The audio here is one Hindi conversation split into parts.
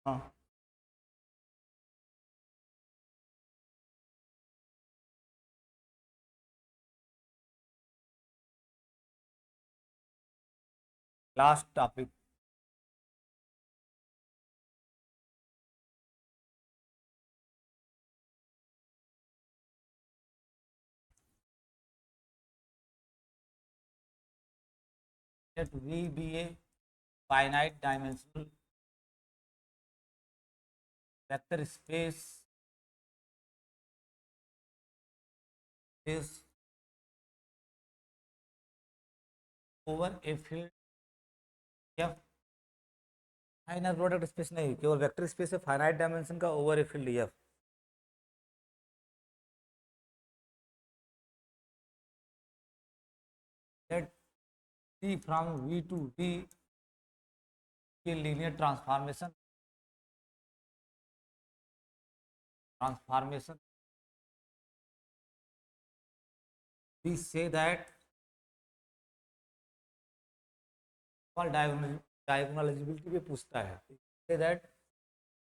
हाँ, last topic. Let V be a finite dimensional vector space is over a field f। Final product space नहीं, केवल वेक्टर स्पेस है फाइनाइट डायमेंशन का over a field F. Let C from V to V के linear transformation V say that diagonalizability पे पूछता है। Say that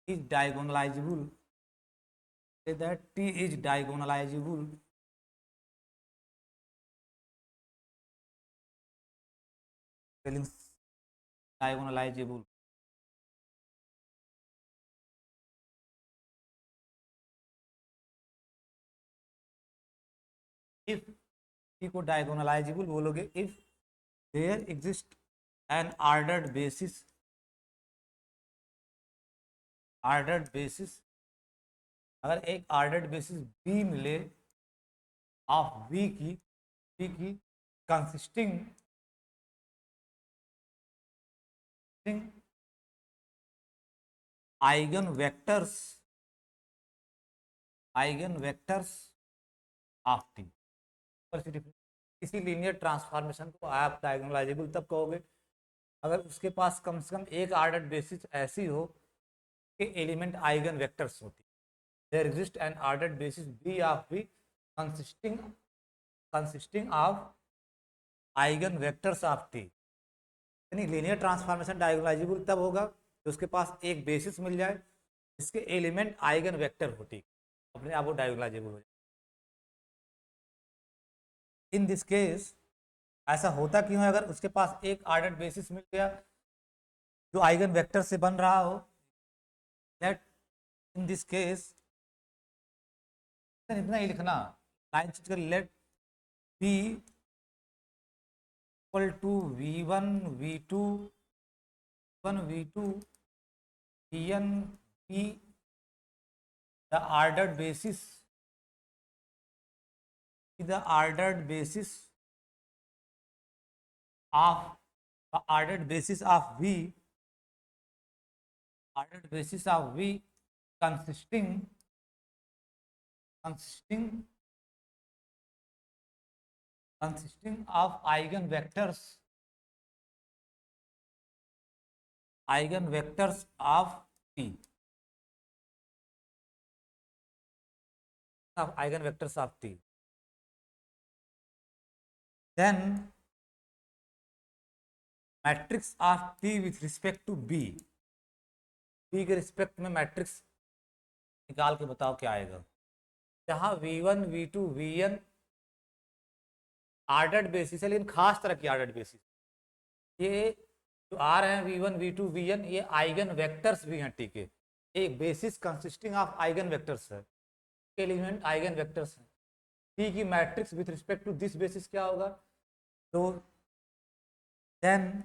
is diagonalizable, say that T is diagonalizable diagonalizable if T को डायगोनलाइजेबल बोलोगे if there exist an ordered basis, अगर एक आर्डर्ड बेसिस बी मिले ऑफ वी की consisting eigen vectors of T. किसी लीनियर ट्रांसफॉर्मेशन को आप डायगोनलाइजेबल तब कहोगे अगर उसके पास कम से कम एक आर्डर्ड बेसिस ऐसी हो कि एलिमेंट आइगन वेक्टर्स होती। There exist an ordered basis B of V consisting of eigen vectors of T. यानी लीनियर ट्रांसफॉर्मेशन डायगोनलाइजेबल तब होगा कि उसके पास एक बेसिस मिल जाए जिसके एलिमेंट आइगन वेक्टर होती, अपने आप वो डायगोनलाइजेबल हो जाए। इन दिस केस ऐसा होता क्यों है? अगर उसके पास एक आर्डर्ड बेसिस मिल गया जो आइगन वेक्टर से बन रहा हो, दैट इन दिस केस इतना ही लिखना, लाइन चेंज कर, let B equal to v1 v2 v2 vn p the ordered basis of v consisting of eigenvectors of t, then matrix of T with respect to B, B के रिस्पेक्ट में मैट्रिक्स निकाल के बताओ क्या आएगा। जहां v1 v2 vn आर्डर्ड बेसिस है, लेकिन खास तरह की आर्डर्ड बेसिस, ये जो आ रहे हैं v1 v2 vn ये आइगन वेक्टर्स भी हैं। ठीक है, एक basis consisting of eigen vectors है, एलिमेंट आइगन वेक्टर्स है। टी की matrix with respect to this basis क्या होगा? तो देन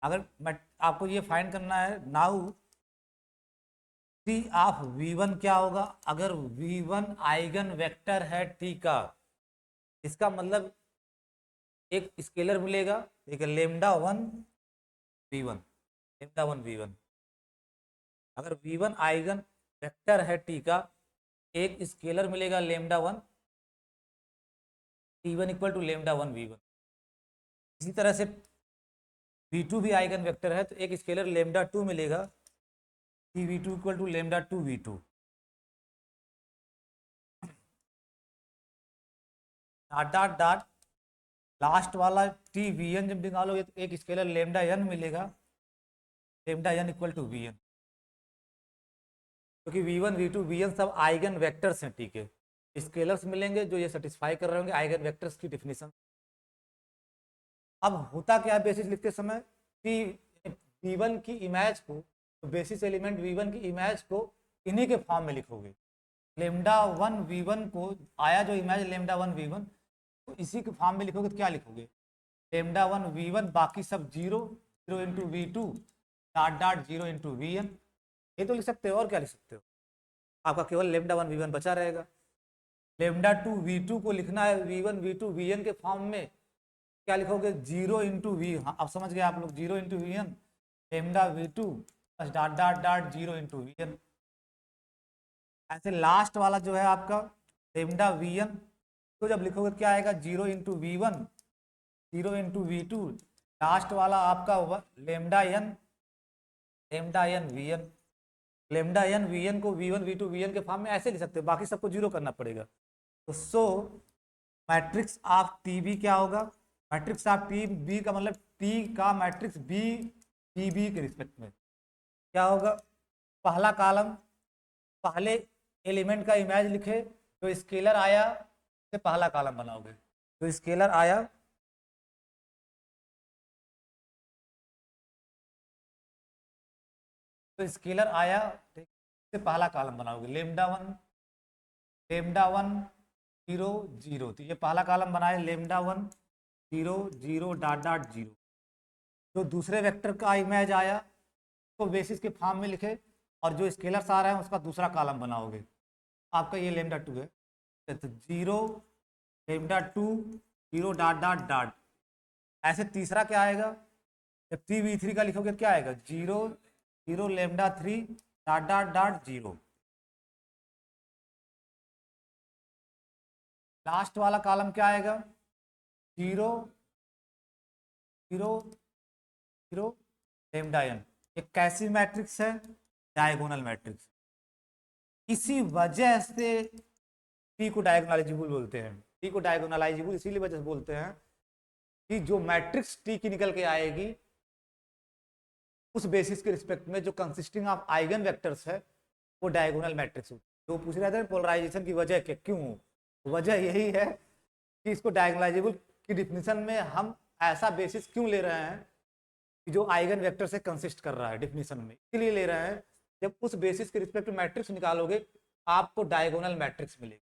अगर आपको ये फाइंड करना है, नाउ टी ऑफ v1 क्या होगा? अगर v1 आइगन वेक्टर है टी का, इसका मतलब एक स्केलर मिलेगा, एक लेमडा वन v1। अगर v1 आइगन वेक्टर है टी का, एक स्केलर मिलेगा lambda one, t1 equal to lambda one v1। इसी तरह से v2 भी आइगन वेक्टर है, तो एक स्केलर लेमडा टू मिलेगा, v2 equal to lambda two v2। Dot dot dot last वाला टी वी एन जब निकालोगे तो एक स्केलर लेमडा एन मिलेगा, lambda N equal to V N. क्योंकि v1 v2 vn सब आइगन वेक्टर्स हैं, ठीक है। स्केलर्स मिलेंगे जो ये सेटिस्फाई कर रहे होंगे आइगन वेक्टर्स की डिफिनेशन। अब होता क्या है बेसिस लिखते समय कि v1 की इमेज को, तो बेसिस एलिमेंट v1 की इमेज को इन्हीं के फॉर्म में लिखोगे। लेमडा वन v1 को आया जो इमेज लेमडा वन v1, तो इसी के फॉर्म में लिखोगे तो क्या लिखोगे, लेमडा वन v1 बाकी सब zero, zero into v2 dot dot zero into vn। ये तो लिख सकते हो, और क्या लिख सकते हो, आपका केवल लेमडा वन v1 बचा रहेगा। लेमडा टू v2 को लिखना है v1 v2 vn के फॉर्म में, क्या लिखोगे, जीरो इंटू वी, हाँ अब समझ गए आप लोग, zero into V N, lambda v2 plus dot dot dot zero into vn। ऐसे लास्ट वाला जो है आपका लेमडा vn, तो जब लिखोगे क्या आएगा, zero into v1, zero into v2, last वाला आपका lambda N, lambda N V N. Lambda N V N को v1 v2 vn के फॉर्म में ऐसे लिख सकते हो, बाकी सबको जीरो करना पड़ेगा। तो सो मैट्रिक्स ऑफ टी बी क्या होगा, मैट्रिक्स ऑफ टी बी का मतलब टी का मैट्रिक्स बी टी बी के रिस्पेक्ट में क्या होगा, पहला कॉलम, पहले एलिमेंट का इमेज लिखे, तो स्केलर आया से पहला कॉलम बनाओगे, तो स्केलर आया तो स्केलर आया से पहला कॉलम बनाओगे, lambda one, lambda one zero zero, तो ये पहला कॉलम बनाए lambda one zero zero dot dot zero. जो दूसरे वेक्टर का इमेज आया तो बेसिस के फॉर्म में लिखे, और जो स्केलर्स आ रहा है उसका दूसरा कॉलम बनाओगे, आपका ये लेमडा टू है, तो zero lambda two zero dot dot dot. ऐसे तीसरा क्या आएगा, जब थ्री वी थ्री का लिखोगे क्या आएगा, zero zero lambda three dot dot dot zero. Last वाला कॉलम क्या आएगा, zero zero zero lambda N. एक कैसी मैट्रिक्स है, डायगोनल मैट्रिक्स। इसी वजह से टी को डायगोनलाइजेबल बोलते हैं, टी को डायगोनलाइजेबल इसीलिए वजह से बोलते हैं कि जो मैट्रिक्स टी की निकल के आएगी उस बेसिस के रिस्पेक्ट में जो कंसिस्टिंग ऑफ आइगन वेक्टर्स है वो डायगोनल मैट्रिक्स होती है। तो पूछ रहे थे पोलराइजेशन की वजह क्या, क्यों, वजह यही है कि इसको डायगोनलाइजेबल की डिफिनीशन में हम ऐसा बेसिस क्यों ले रहे हैं कि जो आइगन वेक्टर से कंसिस्ट कर रहा है डिफिनीशन में, इसलिए ले रहे हैं जब उस बेसिस के रिस्पेक्ट में मैट्रिक्स निकालोगे आपको डायगोनल मैट्रिक्स मिलेगी,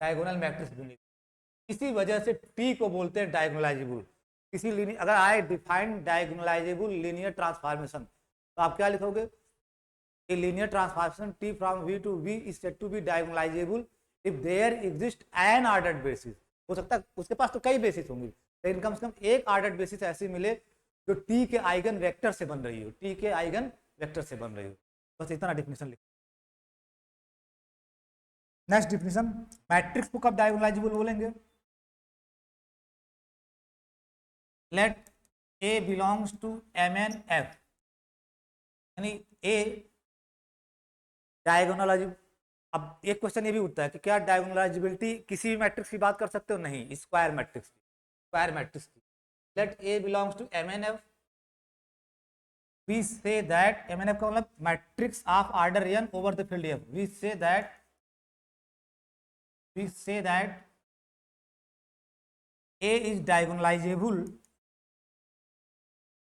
डायगोनल मैट्रिक्स मिलेगी। इसी वजह से टी को बोलते हैं डायगोनलाइजेबल। किसी लीनियर अगर आए डिफाइंड डायगोनलाइजेबल लीनियर ट्रांसफॉर्मेशन, तो आप क्या लिखोगे, a linear transformation t from v to v is said to be diagonalizable if there exist an ordered basis। हो सकता है उसके पास तो कई बेसिस होंगे, लेकिन कम से कम एक ऑर्डर्ड बेसिस ऐसी मिले जो t के आइगन वेक्टर से बन रही हो, t के आइगन वेक्टर से बन रही हो। बस इतना डिफिनेशन लिख। नेक्स्ट डिफिनेशन, मैट्रिक्स को कब डायगोनलाइजेबल बोलेंगे, let a belongs to mn f, यानी a डायगोनलाइजेबल। अब एक क्वेश्चन ये भी उठता है कि क्या डायगोनलाइजेबिलिटी किसी भी मैट्रिक्स की बात कर सकते हो, नहीं, स्क्वायर मैट्रिक्स की, स्क्वायर मैट्रिक्स की। Let A belongs to M N F, we say that M N F का मतलब matrix of order N over the field F, we say that A is diagonalizable,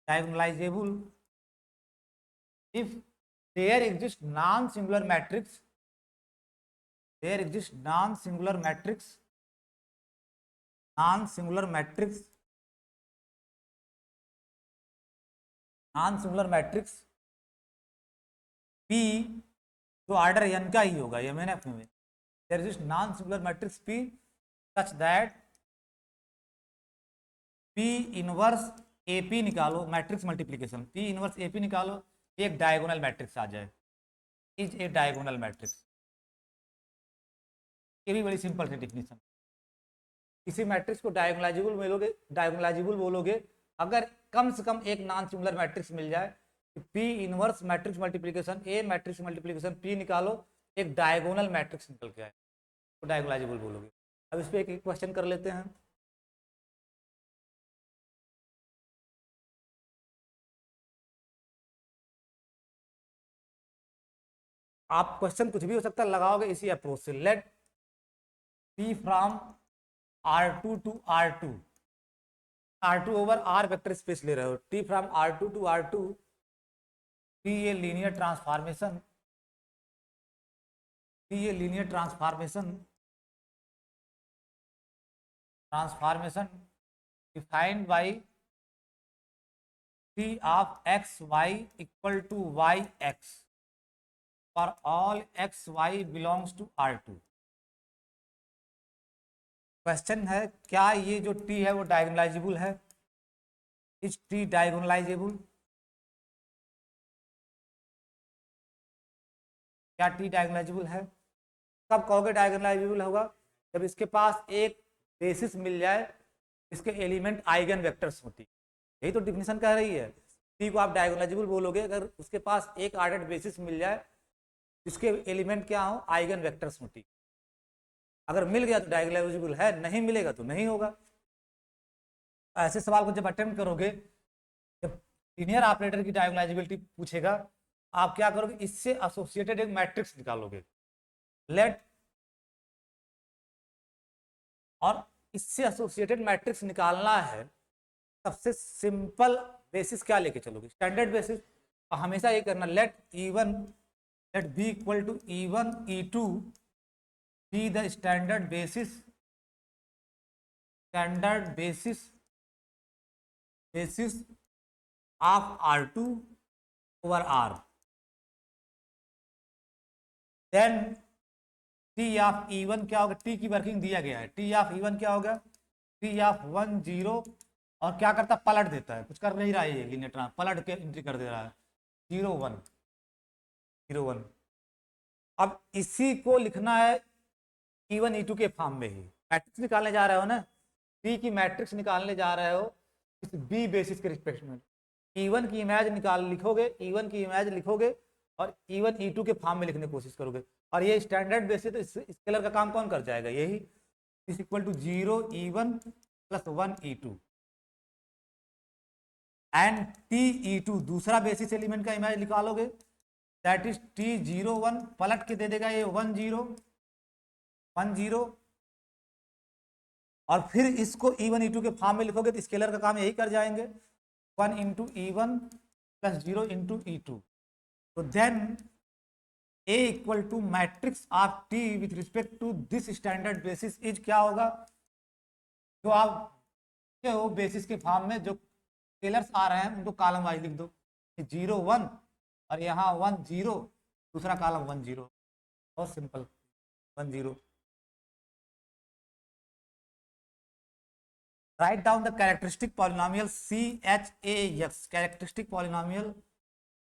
diagonalizable if there exists non-singular matrix, there exists non-singular matrix, non-singular matrix, non-singular matrix P जो ऑर्डर n का ही होगा एम एन एफ में, there exists non-singular matrix P such that P inverse AP निकालो, matrix multiplication P inverse AP निकालो, एक डायगोनल मैट्रिक्स आ जाए, इज ए डायगोनल मैट्रिक्स। ये भी बड़ी सिंपल है डिफिनीशन। किसी मैट्रिक्स को डायगोनलाइजेबल बोलोगे, डायगोनलाइजेबल बोलोगे अगर कम से कम एक नॉन सिंगुलर मैट्रिक्स मिल जाए, P inverse matrix multiplication A matrix multiplication P निकालो, एक डायगोनल मैट्रिक्स निकल के आए तो डायगोनलाइजेबल बोलोगे। अब इस पर एक क्वेश्चन कर लेते हैं। आप क्वेश्चन कुछ भी हो सकता है, लगाओगे इसी अप्रोच से। Let T from R2 to R2, R2 over R vector space ले रहे हो, T from R2 to R2, T ये लीनियर ट्रांसफॉर्मेशन, टी ये linear transformation defined by T of x y equal to y x for all x y belongs to R2। Question है क्या ये जो टी है वो डायगोनलाइजेबल है? Is T diagonalizable? क्या टी डायगोनलाइजेबल है? कब कहोगे डायगोनलाइजेबल होगा? जब इसके पास एक बेसिस मिल जाए, इसके एलिमेंट आइगन वेक्टर्स होती, यही तो डिफिनेशन कह रही है। टी को आप डायगोनलाइजेबल बोलोगे अगर उसके पास एक ऑर्डर्ड बेसिस मिल जाए, इसके एलिमेंट क्या हो, आइगन वेक्टर्स होती। अगर मिल गया तो डायगोनलाइजेबल है, नहीं मिलेगा तो नहीं होगा। ऐसे सवाल को जब अटेम्प्ट करोगे, जब लीनियर ऑपरेटर की डायगोनलाइजेबिलिटी पूछेगा, आप क्या करोगे, इससे एसोसिएटेड एक मैट्रिक्स निकालोगे। लेट, और इससे एसोसिएटेड मैट्रिक्स निकालना है, सबसे सिंपल बेसिस क्या लेके चलोगे, स्टैंडर्ड बेसिस। हमेशा ये करना, let E1, let B equal to E1 E2 be the standard basis of R2 over R। Then T of E1 क्या होगा, टी की वर्किंग दिया गया है, टी ऑफ E1 क्या होगा, टी ऑफ 1 0, और क्या करता है, पलट देता है, कुछ कर नहीं रहा है ये लीनियर ट्रांस, पलट के एंट्री कर दे रहा है 0 1 0 1। अब इसी को लिखना है E1 E2 के फॉर्म में ही, मैट्रिक्स निकालने जा रहे हो ना, टी की मैट्रिक्स निकालने जा रहे हो इस बी बेसिस के रिस्पेक्ट में। E1 की इमेज लिखोगे, E1 की इमेज लिखोगे और E1 E2 के फॉर्म में लिखने की कोशिश करोगे, और ये स्टैंडर्ड बेसिस, तो स्केलर का काम कौन कर जाएगा, यही, is equal to 0 E1 plus 1 E2 and T E2 दूसरा बेसिस एलिमेंट का इमेज निकालोगे, दैट इज टी 0 1, पलट के दे देगा ये 1 0 1 0, और फिर इसको E1 E2 के फॉर्म में लिखोगे तो स्केलर का काम यही कर जाएंगे, 1 into E1 plus 0 into E2। तो then A equal to matrix of T with respect to this standard basis is क्या होगा, जो आप हो बेसिस के फॉर्म में जो स्केलर्स आ रहे हैं उनको कॉलम वाइज लिख दो, 0 1 और यहाँ 1 0, दूसरा कॉलम 1 0, बहुत simple, 1 0। Write down the characteristic polynomial CHAX, characteristic polynomial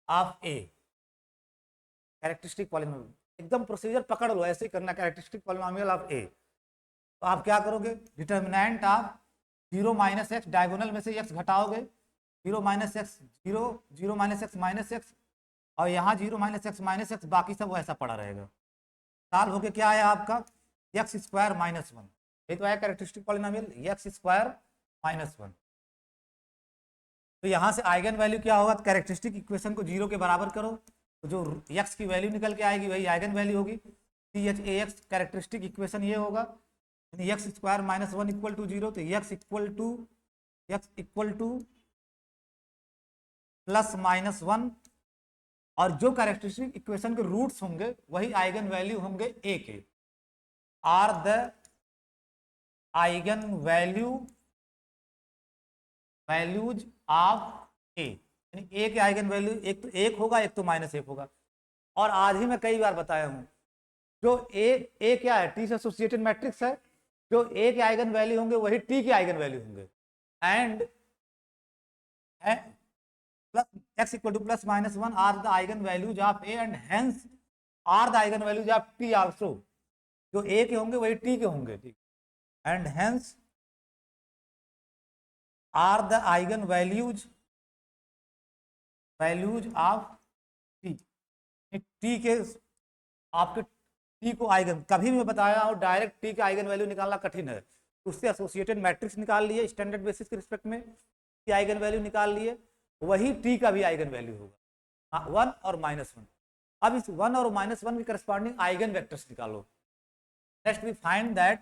of A, characteristic polynomial, एकदम प्रोसीजर पकड़ लो, ऐसे ही करना, कैरेक्टरिस्टिक पॉलिनोमियल ऑफ A। तो आप क्या करोगे, determinant of 0 minus x, diagonal में से x घटाओगे, 0 minus x 0, 0 minus x minus x, और यहाँ 0 माइनस एक्स माइनस एक्स, बाकी सब वैसा पड़ा रहेगा। साल होके क्या आया आपका, एक्स स्क्वायर माइनस 1, ये तो आया characteristic polynomial, x square minus 1। तो यहाँ से आइगन वैल्यू क्या होगा, कैरेक्टरिस्टिक इक्वेशन को 0 के बराबर करो, तो जो x की वैल्यू निकल के आएगी वही आइगन वैल्यू होगी। CHAX कैरेक्टरिस्टिक इक्वेशन ये होगा, x square minus 1 equal to 0, तो x equal to plus minus 1, और जो कैरेक्टरिस्टिक इक्वेशन के रूट्स होंगे वही आइगन वैल्यू होंगे A के, are the eigen values of A, यानी A के आइगन वैल्यू एक तो 1 होगा, एक तो माइनस 1 होगा। और आज ही मैं कई बार बताया हूं, जो A क्या है, T से एसोसिएटेड मैट्रिक्स है, जो A के आइगन वैल्यू होंगे वही T के आइगन वैल्यू होंगे, and plus x equal to plus minus 1 are the eigen values of A and hence are the eigen values of T also, जो A के होंगे वही T के होंगे, ठीक, and hence are the eigen values of T के, आपके T को आइगन, कभी मैं बताया और डायरेक्ट T का आइगन वैल्यू निकालना कठिन है, उससे एसोसिएटेड मैट्रिक्स निकाल लिए स्टैंडर्ड बेसिस के रिस्पेक्ट में, T आइगन वैल्यू निकाल लिए, वही T का भी आइगन वैल्यू होगा 1 और -1। अब इस 1 और -1 की करस्पॉन्डिंग आइगन वेक्टर्स निकालो। Next we find that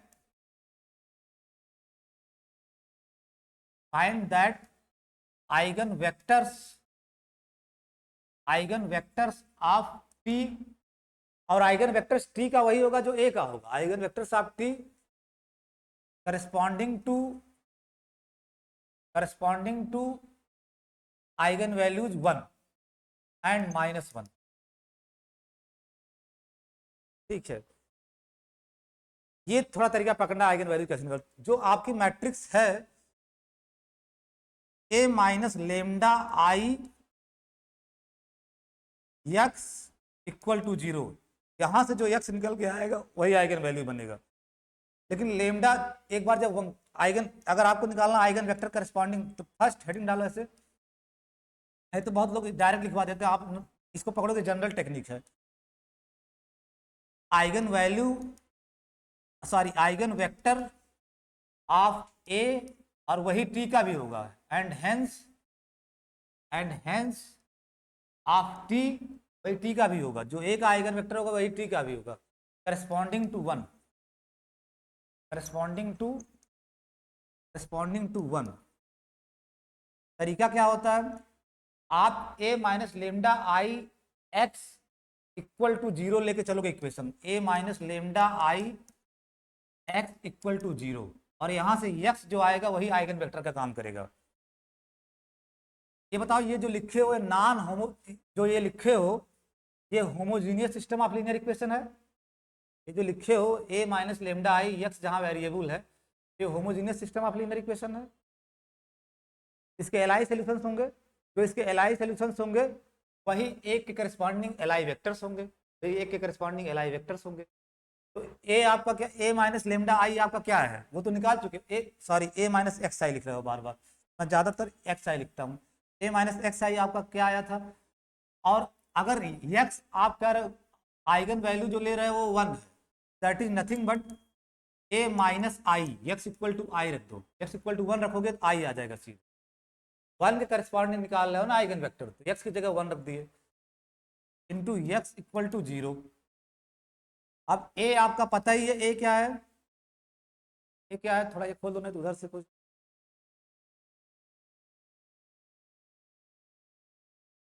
eigen vectors of T, और आइगन वेक्टर्स टी का वही होगा जो ए का होगा। Eigen vectors of T corresponding to eigenvalues 1 and -1। ठीक है, ये थोड़ा तरीका पकड़ना आइगन वैल्यू कैसे निकाल। जो आपकी मैट्रिक्स है A minus lambda I x equal to 0, यहां से जो एक्स निकल के आएगा वही आइगन वैल्यू बनेगा। लेकिन लेमडा एक बार जब आइगन, अगर आपको निकालना आइगन वेक्टर करस्पॉन्डिंग, तो फर्स्ट हेडिंग डालो ऐसे, नहीं तो बहुत लोग डायरेक्ट लिखवा देते हैं। आप इसको पकड़ोगे, जनरल टेक्निक है। Eigen value eigen vector of A, और वही टी का भी होगा, एंड हेंस ऑफ टी, वही टी का भी होगा। जो ए का आइगन वेक्टर होगा वही टी का भी होगा, करस्पॉन्डिंग टू 1। तरीका क्या होता है, आप A minus lambda I x equal to 0 लेके चलोगे equation, A minus lambda I x equal to 0, और यहां से एक्स जो आएगा वही आइगन वेक्टर का काम करेगा। ये बताओ, ये जो लिखे हो नॉन होमो, जो ये लिखे हो ये homogeneous system of linear equation है। ये जो लिखे हो ए माइनस लेमडा आई एक्स जहां वेरिएबल है, ये homogeneous system of linear equation है। इसके एलआई सॉल्यूशंस होंगे, जो इसके एलआई सॉल्यूशंस होंगे वही एक के करस्पॉन्डिंग एलआई वेक्टर्स होंगे, तो एक के करस्पॉन्डिंग एलआई वेक्टर्स होंगे। तो ए आपका क्या, ए माइनस लेमडा आई आपका क्या है, वो तो निकाल चुके। ए माइनस एक्स आई लिख रहे हो बार बार, मैं ज़्यादातर एक्स आई लिखता हूँ। ए माइनस एक्स आई आपका क्या आया था, और अगर एक्स आप कह रहे हो आइगन वैल्यू जो ले रहे हो वो 1 है, that is nothing but A minus I, x equal to I रख दो। एक्स इक्वल टू 1 रखोगे तो आई आ जाएगा सीधे। 1 के करस्पॉन्डिंग निकाल रहे हो ना आइगन वेक्टर, तो एक्स की जगह 1 रख दिए, इंटू एक्स इक्वल टू 0। अब ए आपका पता ही है, ए क्या है, ये क्या है, थोड़ा ये खोल दो नहीं तो उधर से कुछ।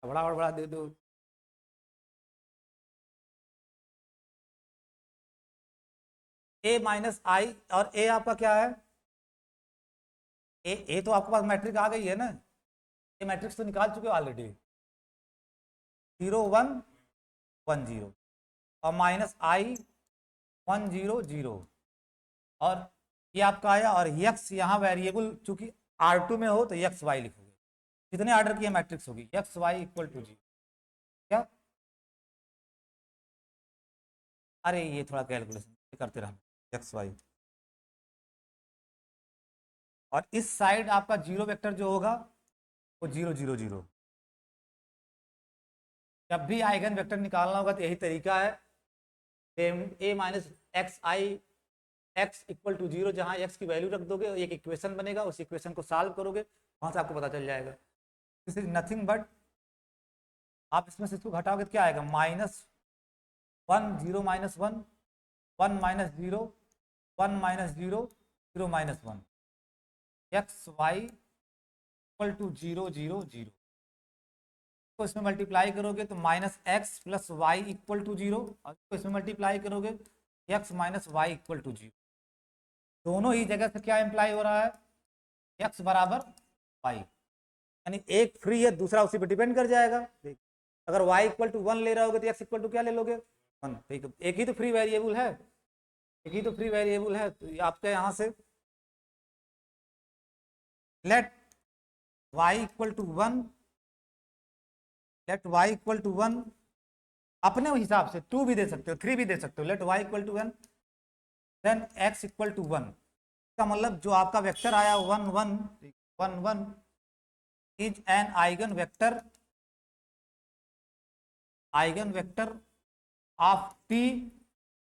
बड़ा और बड़ा दे दो। ए माइनस आई, और ए आपका क्या है, ए तो आपके पास मैट्रिक आ गई है ना, ये मैट्रिक्स तो निकाल चुके हो ऑलरेडी, 0 1 1 0, और माइनस आई 1 0 0, और ये आपका आया, और एक्स यहाँ वेरिएबल चूंकि R2 में हो तो एक्स वाई लिखोगे। कितने ऑर्डर की मैट्रिक्स होगी, एक्स वाई इक्वल टू 0। क्या, अरे ये थोड़ा कैलकुलेशन करते रहना, एक्स वाई, और इस साइड आपका जीरो वेक्टर जो होगा वो 0 0 0। जब भी आइगन वेक्टर निकालना होगा तो यही तरीका है, A minus X I x equal to 0, जहाँ एक्स की वैल्यू रख दोगे एक इक्वेशन बनेगा, उस इक्वेशन को सॉल्व करोगे, वहाँ से आपको पता चल जाएगा। दिस इज नथिंग बट, आप इसमें से इसको घटाओगे तो क्या आएगा, -1 0 -1 1 -0 1 -0 0 -1, एक्स वाई इक्वल टू 0 0 0। तो इसमें मल्टीप्लाई करोगे तो minus x plus y equal to 0, और इसमें मल्टीप्लाई करोगे x minus y equal to 0। दोनों ही जगह से क्या इम्प्लाई हो रहा है, एक्स बराबर वाई, यानी एक फ्री है दूसरा उसी पर डिपेंड कर जाएगा। अगर y इक्वल टू 1 ले रहे होगे तो x इक्वल टू क्या ले लोगे, 1। एक ही तो फ्री वेरिएबल है, तो आपके यहाँ से लेट y इक्वल टू 1, अपने हिसाब से 2 भी दे सकते हो, 3 भी दे सकते हो, let y equal to 1 then x equal to 1। इसका मतलब जो आपका वेक्टर आया 1 1 1 1 is an eigen vector of T,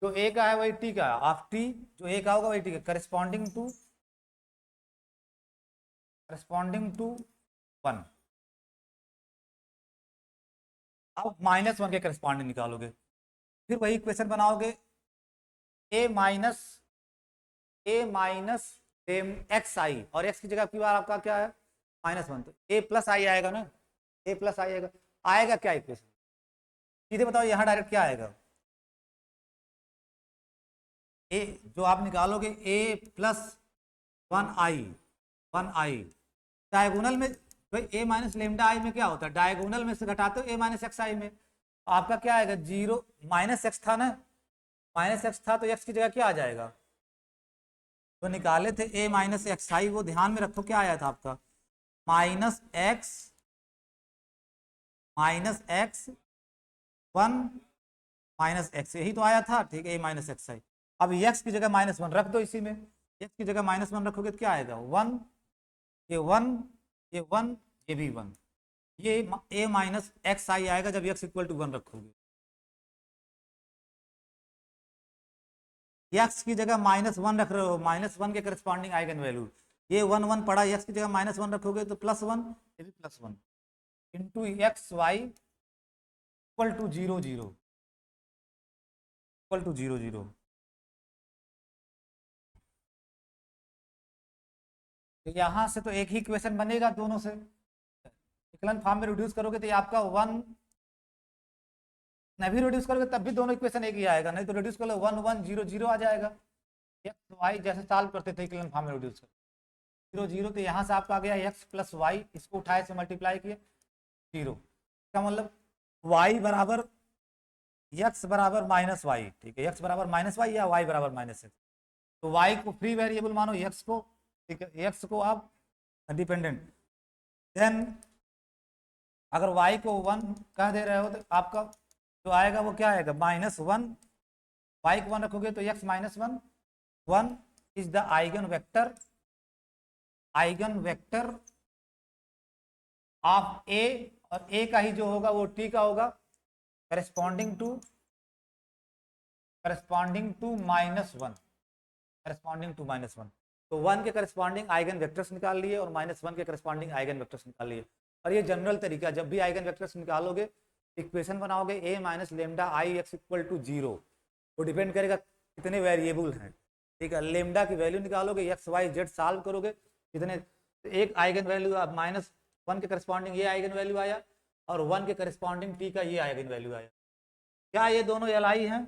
जो ए का है वही टी का है, ऑफ टी जो ए का होगा वही टी का, करस्पॉन्डिंग टू 1। अब -1 के करस्पॉन्डिंग निकालोगे, फिर वही इक्वेशन बनाओगे, a माइनस एम एक्स आई, और x की जगह की बार आपका क्या है -1, तो a प्लस आई आएगा ना, a प्लस आई आएगा। आएगा क्या इक्वेशन, सीधे बताओ यहाँ डायरेक्ट क्या आएगा, a जो आप निकालोगे a प्लस 1i डायगोनल में, भाई a माइनस लेमडा आई में क्या होता है, डायगोनल में से घटाते हो a माइनस एक्स आई में, आपका क्या आएगा 0, माइनस एक्स था ना, माइनस एक्स था तो x की जगह क्या आ जाएगा, तो निकाले थे a माइनस एक्स आई, वो ध्यान में रखो क्या आया था आपका माइनस एक्स 1 माइनस एक्स, यही तो आया था, ठीक है, a माइनस एक्स आई। अब x की जगह -1 रख दो, इसी में x की जगह -1 रखोगे तो क्या आएगा 1, ये 1, ये 1, ये भी 1, ये a माइनस एक्स आई आएगा जब x इक्वल टू 1 रखोगे। x की जगह -1 रख रहे हो, -1 के करस्पॉन्डिंग आइगन वैल्यू, ये 1 1 पड़ा, x की जगह -1 रखोगे तो +1, ये भी +1 into x y equal to 0 0 equal to 0 0। तो यहाँ से तो एक ही इक्वेशन बनेगा दोनों से, इक्वलेंट फॉर्म में रिड्यूस करोगे तो ये आपका 1, नहीं भी रिड्यूस करोगे तब भी दोनों इक्वेशन एक ही आएगा, नहीं तो रिड्यूस कर लो 1 1 0 0 आ जाएगा, एक्स वाई जैसे सॉल्व करते थे इक्वलेंट फॉर्म में रिड्यूस कर 0 0, तो यहाँ से आपका आ गया x प्लस वाई, इसको उठाए से मल्टीप्लाई किए 0, इसका मतलब y बराबर x बराबर माइनस वाई, ठीक है, x बराबर माइनस वाई या y बराबर -x, तो y को फ्री वेरिएबल मानो, x को, ठीक है, x को आप डिपेंडेंट, देन अगर y को 1 कह दे रहे हो तो आपका जो आएगा वो क्या आएगा -1, y को 1 रखोगे तो x -1, 1 is the eigen vector of a, और a का ही जो होगा वो t का होगा, करस्पॉन्डिंग टू -1, तो 1 के करस्पॉन्डिंग आइगन वेक्टर्स निकाल लिए और -1 के करस्पॉन्डिंग आइगन वेक्टर्स निकाल लिए। और ये जनरल तरीका, जब भी आइगन वेक्टर्स निकालोगे इक्वेशन बनाओगे a minus lambda I x equal to 0, वो डिपेंड करेगा कितने वेरिएबल हैं, ठीक है, लेमडा की वैल्यू निकालोगे, एक्स वाई जेड सॉल्व करोगे कितने, तो एक आइगन वैल्यू -1 के करस्पॉन्डिंग ये आइगन वैल्यू आया, और 1 के करस्पॉन्डिंग t का ये आइगन वैल्यू आया। क्या ये दोनों एल हैं,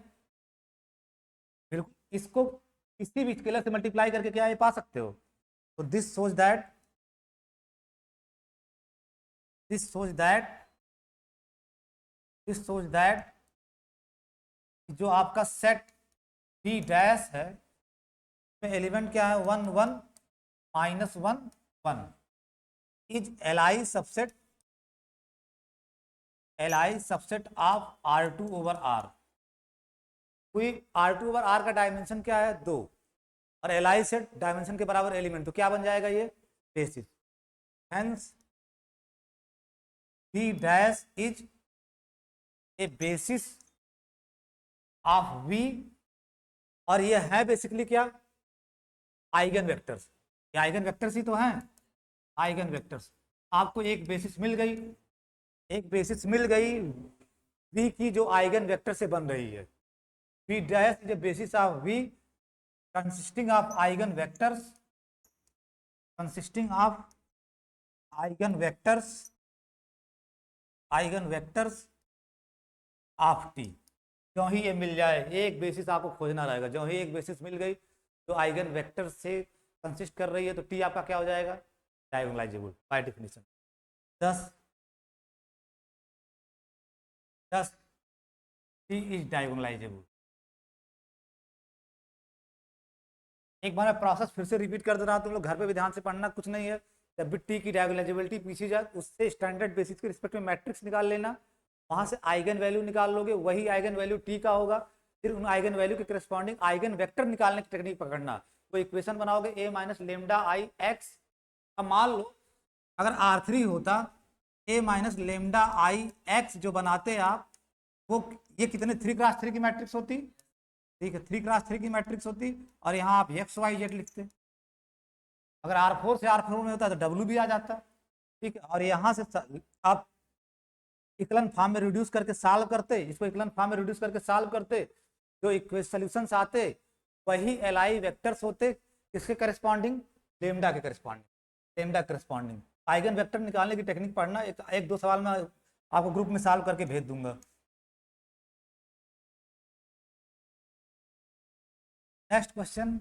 बिल्कुल, इसको किसी भी स्केलर से मल्टीप्लाई करके क्या ये पा सकते हो, तो दिस सोच दैट जो आपका सेट बी डैश है में एलिमेंट क्या है 1 1 -1 1 is L I subset of R2 over R, कोई R2 ओवर R का डायमेंशन क्या है 2, और एल आई सेट डायमेंशन के बराबर एलिमेंट, तो क्या बन जाएगा ये basis, hence B dash is a basis of V, और ये है बेसिकली क्या आइगन वेक्टर्स, ये आइगन वेक्टर्स ही तो हैं, आइगन वेक्टर्स। आपको एक बेसिस मिल गई, V की जो आइगन वेक्टर से बन रही है, V dash is a basis of V consisting of eigenvectors of T। जो ही ये मिल जाए, एक बेसिस आपको खोजना रहेगा, जो ही एक बेसिस मिल गई जो आइगन वेक्टर से कंसिस्ट कर रही है, तो T आपका क्या हो जाएगा diagonalisable by definition. 10 T is diagonalisable. एक बार मैं प्रोसेस फिर से रिपीट कर दे रहा हूं, तुम लोग घर पे भी ध्यान से पढ़ना, कुछ नहीं है, जब भी टी की डायगोनलाइजेबिलिटी पूछी जाए उससे स्टैंडर्ड बेसिस के रिस्पेक्ट में मैट्रिक्स निकाल लेना, वहां से आइगन वैल्यू निकाल लोगे, वही आइगन वैल्यू टी का होगा, फिर उन आइगन वैल्यू के करस्पॉन्डिंग आइगन वेक्टर निकालने की टेक्निक पकड़ना, वो इक्वेशन बनाओगे a minus lambda I x. अब मान लो अगर R3 होता, a minus lambda I x जो बनाते आप, वो ये कितने 3x3 की मैट्रिक्स होती, ठीक है, 3x3 की मैट्रिक्स होती, और यहाँ आप एक्स वाई जेड लिखते, अगर R4 से R4 में होता तो W भी आ जाता, ठीक है, और यहाँ से आप इक्लन फॉर्म में रिड्यूस करके सॉल्व करते, इसको इक्लन फॉर्म में रिड्यूस करके सॉल्व करते, जो सॉल्यूशंस आते वही एलआई वेक्टर्स होते, किसके करस्पॉन्डिंग, लेमडा के corresponding, lambda corresponding. Eigen vector निकालने की टेक्निक पढ़ना, एक दो सवाल मैं आपको ग्रुप में सॉल्व करके भेज दूंगा। Next question,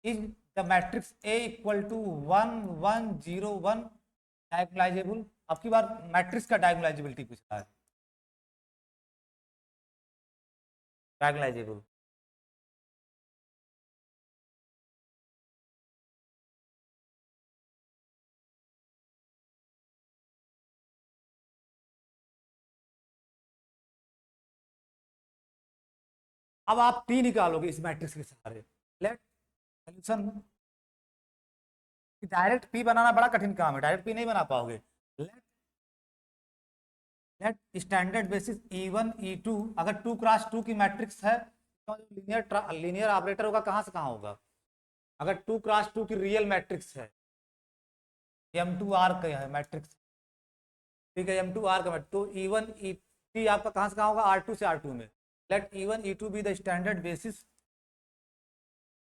is the matrix A equal to 1 1 0 1 diagonalizable. अब की बार मैट्रिक्स का डायगोनलाइजेबिलिटी पूछ रहा है, डायगोनलाइजेबल। अब आप टी निकालोगे इस मैट्रिक्स के सहारे, लेट सोल्यूशन। डायरेक्ट पी बनाना बड़ा कठिन काम है, डायरेक्ट पी नहीं बना पाओगे। Late late standard basis E1 E2, अगर 2x2 की मैट्रिक्स है तो लीनियर लीनियर ऑपरेटर होगा कहाँ से कहाँ होगा। अगर 2x2 की रियल मैट्रिक्स है, M2R का है मैट्रिक्स, ठीक है, M2R का तो E1 E3 आपका कहाँ से कहाँ होगा, R2 से R2 में। Let E1 E2 be the standard basis,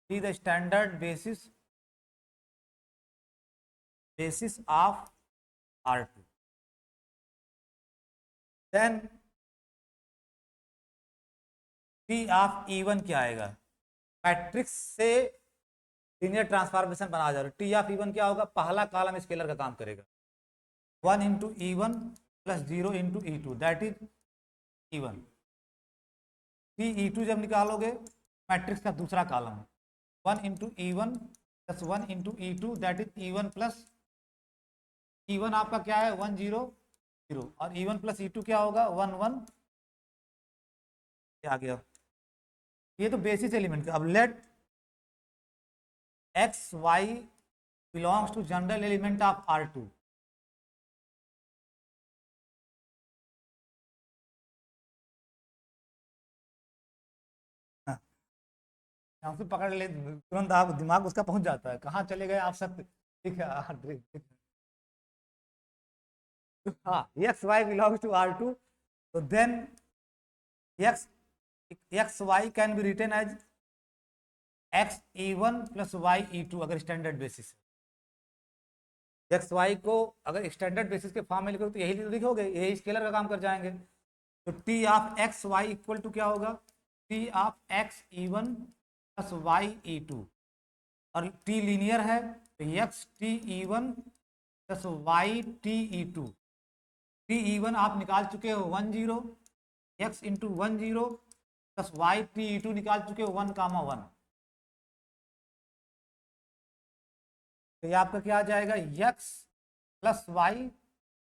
be the standard basis basis of R2, then P of E1 क्या आएगा, मैट्रिक्स से लीनियर ट्रांसफॉर्मेशन बना जा रहा है। टी ऑफ E1 क्या होगा, पहला कॉलम स्केलर का काम करेगा, 1 into E1 plus 0 into E2 that is E1। T E2 जब निकालोगे मैट्रिक्स का दूसरा column, 1 into E1 plus 1 into E2 that is E1 plus E1 आपका क्या है 1 0 0, और E1 प्लस E2 क्या होगा 1 1, आ गया। ये तो बेसिस एलिमेंट का। अब let x y belongs to general element of R2, हमसे पकड़ ले तुरंत, आप दिमाग उसका पहुंच जाता है, कहाँ चले गए आप सब, ठीक है। हाँ, x y belongs to R2, तो then x x y can be written as XE1 plus YE2 अगर स्टैंडर्ड बेसिस। एक्स वाई को अगर स्टैंडर्ड बेसिस के फॉर्म में लिखोगे तो यही तो लिखोगे, यही स्केलर का काम कर जाएंगे। तो T of x y equal to क्या होगा, T of XE1 plus YE2, और टी लीनियर है तो XTE1 प्लस YTE2। TE1 आप निकाल चुके हो 1 0, x इंटू 1 0 प्लस YTE2 निकाल चुके हो 1 कामा 1, तो ये आपका क्या आ जाएगा x प्लस वाई,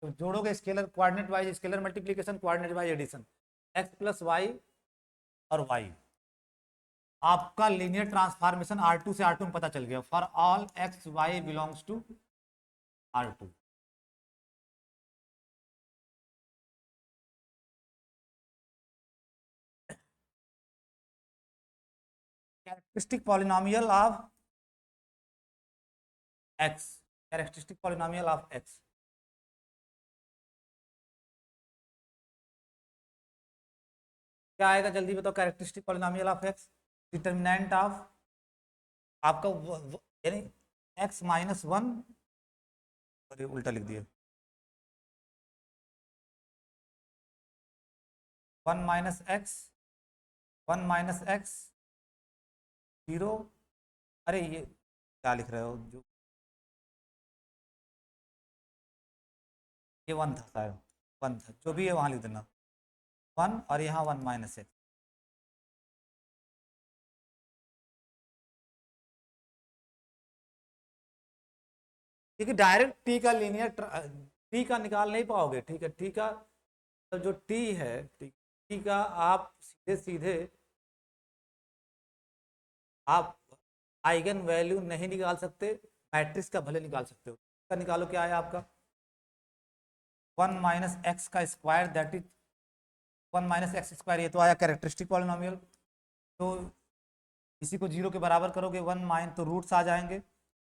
तो जोड़ोगे scalar coordinate wise scalar multiplication coordinate wise addition, x plus Y और y। आपका लीनियर ट्रांसफॉर्मेशन R2 से R2 में पता चल गया, for all x y belongs to R2। Characteristic polynomial of x, characteristic polynomial of x, क्या आएगा जल्दी बताओ, characteristic polynomial of x, determinant of आपका यानी x माइनस 1, और ये उल्टा लिख दिया, 1 माइनस एक्स, 1 माइनस एक्स 0, अरे ये क्या लिख रहे हो, जो ये 1 था शायद, 1 था, जो भी है वहाँ लिख देना 1, और यहाँ 1 माइनस एक्स। क्योंकि डायरेक्ट टी का लीनियर टी का निकाल नहीं पाओगे, ठीक है, टी का तो जो टी है, टी का आप सीधे सीधे आप आइगन वैल्यू नहीं निकाल सकते, मैट्रिक्स का भले निकाल सकते हो। का निकालो, क्या है आपका 1 माइनस एक्स का square that is 1 minus x square, ये तो आया कैरेक्टरिस्टिक पॉलिनोमियल। तो इसी को 0 के बराबर करोगे, 1 माइन तो रूट्स आ जाएंगे,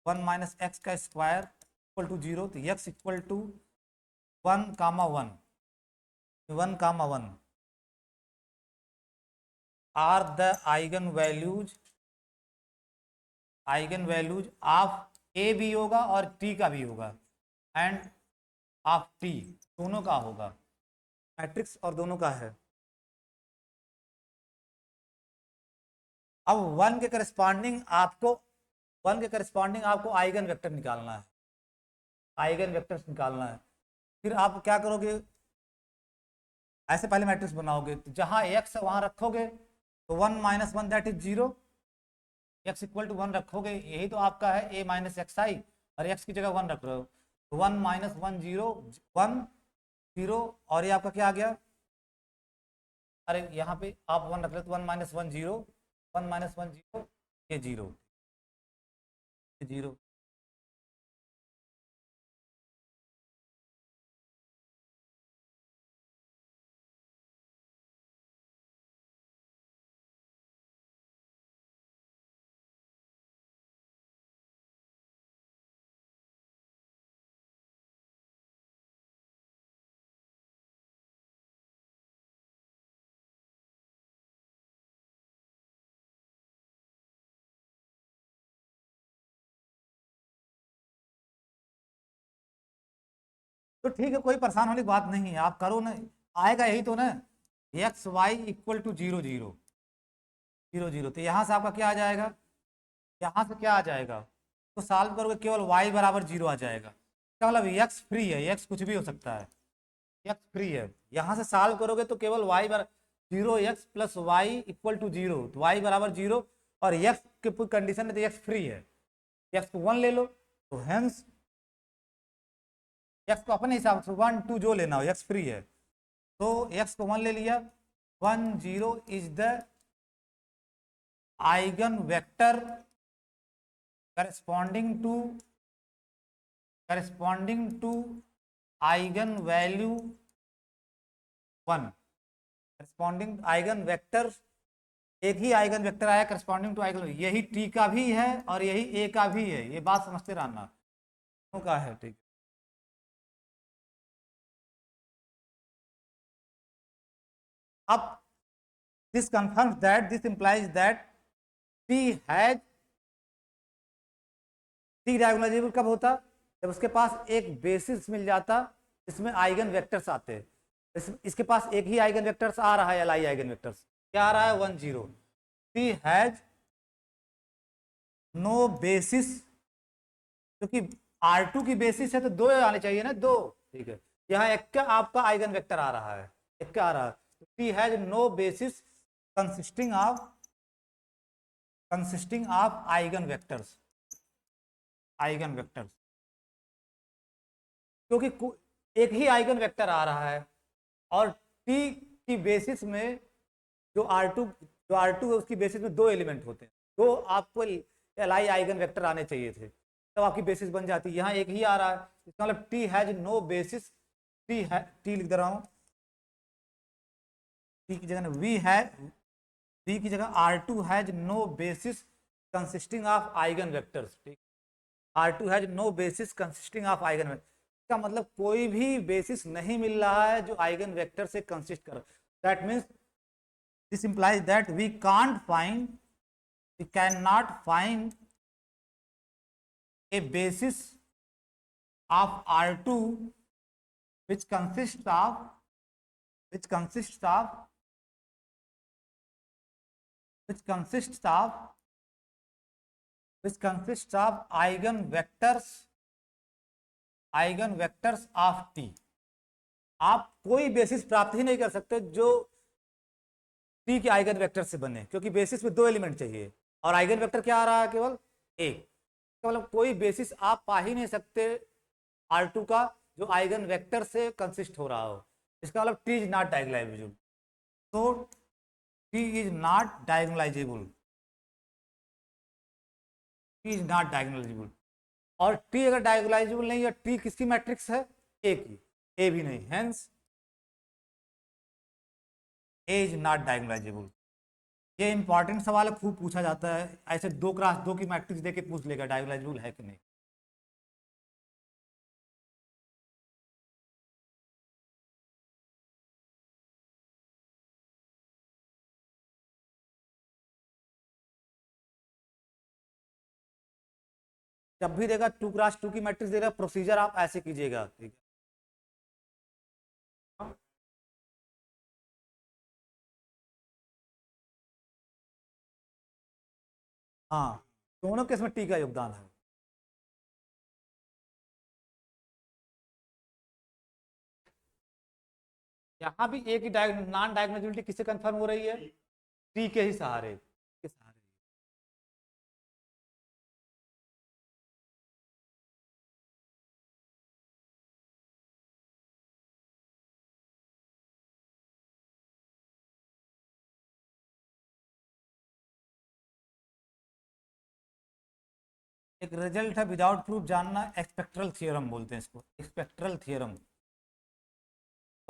1 माइनस एक्स का स्क्वायर इक्वल टू 0, तो x equal to 1 comma 1, 1 comma 1 are the eigen values of A भी होगा और टी का भी होगा, एंड ऑफ टी, दोनों का होगा, मैट्रिक्स और दोनों का है। अब 1 के करस्पॉन्डिंग आपको आइगन वेक्टर निकालना है, आइगन वेक्टर्स निकालना है। फिर आप क्या करोगे, ऐसे पहले मैट्रिक्स बनाओगे, तो जहां x है वहां रखोगे, तो 1 minus 1 that is 0, x equal to 1 रखोगे, यही तो आपका है a माइनस एक्स आई, और x की जगह 1 रख रहे हो, तो 1 माइनस 1 0, 1 0, और ये आपका क्या आ गया, अरे यहाँ पे आप 1 रख रहे हो, तो 1 माइनस 1 0, 1 माइनस 1 0, ये 0, 0। तो ठीक है, कोई परेशान होने की बात नहीं है, आप करो ना, आएगा यही तो ना, एक्स वाई इक्वल टू 0 0 0 0, तो यहाँ से आपका क्या आ जाएगा, यहाँ से क्या आ जाएगा, तो सॉल्व करोगे केवल y बराबर 0 आ जाएगा, क्या मतलब x फ्री है, x कुछ भी हो सकता है, x फ्री है, यहाँ से सॉल्व करोगे तो केवल y बराबर 0, x plus y equal to 0, तो y बराबर 0, और x की कंडीशन है तो x फ्री है, x को 1 ले लो, तो हेंस x को अपने हिसाब से 1 2 जो लेना हो, x फ्री है, तो x को 1 ले लिया, 1 0 is the eigen vector corresponding to eigen value 1, corresponding eigen vector, एक ही आइगन वेक्टर आया करस्पॉन्डिंग टू आइगन, यही टी का भी है और यही ए का भी है, ये बात समझते रहना, दोनों का है, ठीक। अब this confirms that, this implies that T has, T diagonalisable कब होता, जब उसके पास एक बेसिस मिल जाता इसमें आइगन वेक्टर्स आते, इसके पास एक ही आइगन वेक्टर्स आ रहा है, एल आई आइगन वेक्टर्स क्या आ रहा है, 1 0, टी हैज नो बेसिस, क्योंकि R2 की बेसिस है तो 2 आने चाहिए ना, 2, ठीक है, यहाँ एक का आपका आइगन वेक्टर आ रहा है, एक का आ रहा है, तो T has no basis consisting of eigen vectors, क्योंकि एक ही आइगन वेक्टर आ रहा है, और टी की बेसिस में जो R2 है उसकी बेसिस में 2 एलिमेंट होते हैं, 2 आपको एल आई आइगन वेक्टर आने चाहिए थे, तब आपकी बेसिस बन जाती है, यहाँ एक ही आ रहा है, इसका मतलब T has no basis, T लिख दे रहा हूँ, टी की जगह वी है, वी की जगह R2 has no basis consisting of eigen vectors, ठीक, R2 has no basis consisting of eigenvector, इसका मतलब कोई भी बेसिस नहीं मिल रहा है जो आइगन वेक्टर से कंसिस्ट कर, that means this implies that we cannot find a basis of R2 which consists of which consists of which consists of which consists of eigen vectors of T, आप कोई बेसिस प्राप्त ही नहीं कर सकते जो टी के आइगन वेक्टर से बने, क्योंकि बेसिस में 2 एलिमेंट चाहिए और आइगन वेक्टर क्या आ रहा है, केवल एक, मतलब कोई बेसिस आप पा ही नहीं सकते R2 का जो आइगन वेक्टर से कंसिस्ट हो रहा हो, इसका मतलब टी इज नॉट डायगोनलाइजेबल, तो T is not diagonalisable, T is not diagonalisable, और टी अगर डायगोनलाइजेबल नहीं है, टी किसकी मैट्रिक्स है, ए की, ए भी नहीं, hence A is not diagonalisable. ये इंपॉर्टेंट सवाल है, खूब पूछा जाता है, ऐसे 2x2 की मैट्रिक्स देके पूछ लेगा डायगोनलाइजेबल है कि नहीं। जब भी देगा 2x2 की मैट्रिक्स देगा, प्रोसीजर आप ऐसे कीजिएगा, ठीक है। हाँ, दोनों केस में टी का योगदान है। यहाँ भी एक ही नॉन डायगोनलिटी किससे कंफर्म हो रही है? टी के ही सहारे, के सहारे। एक रिजल्ट है विदाउट प्रूफ जानना, स्पेक्ट्रल थ्योरम बोलते हैं इसको, स्पेक्ट्रल थ्योरम।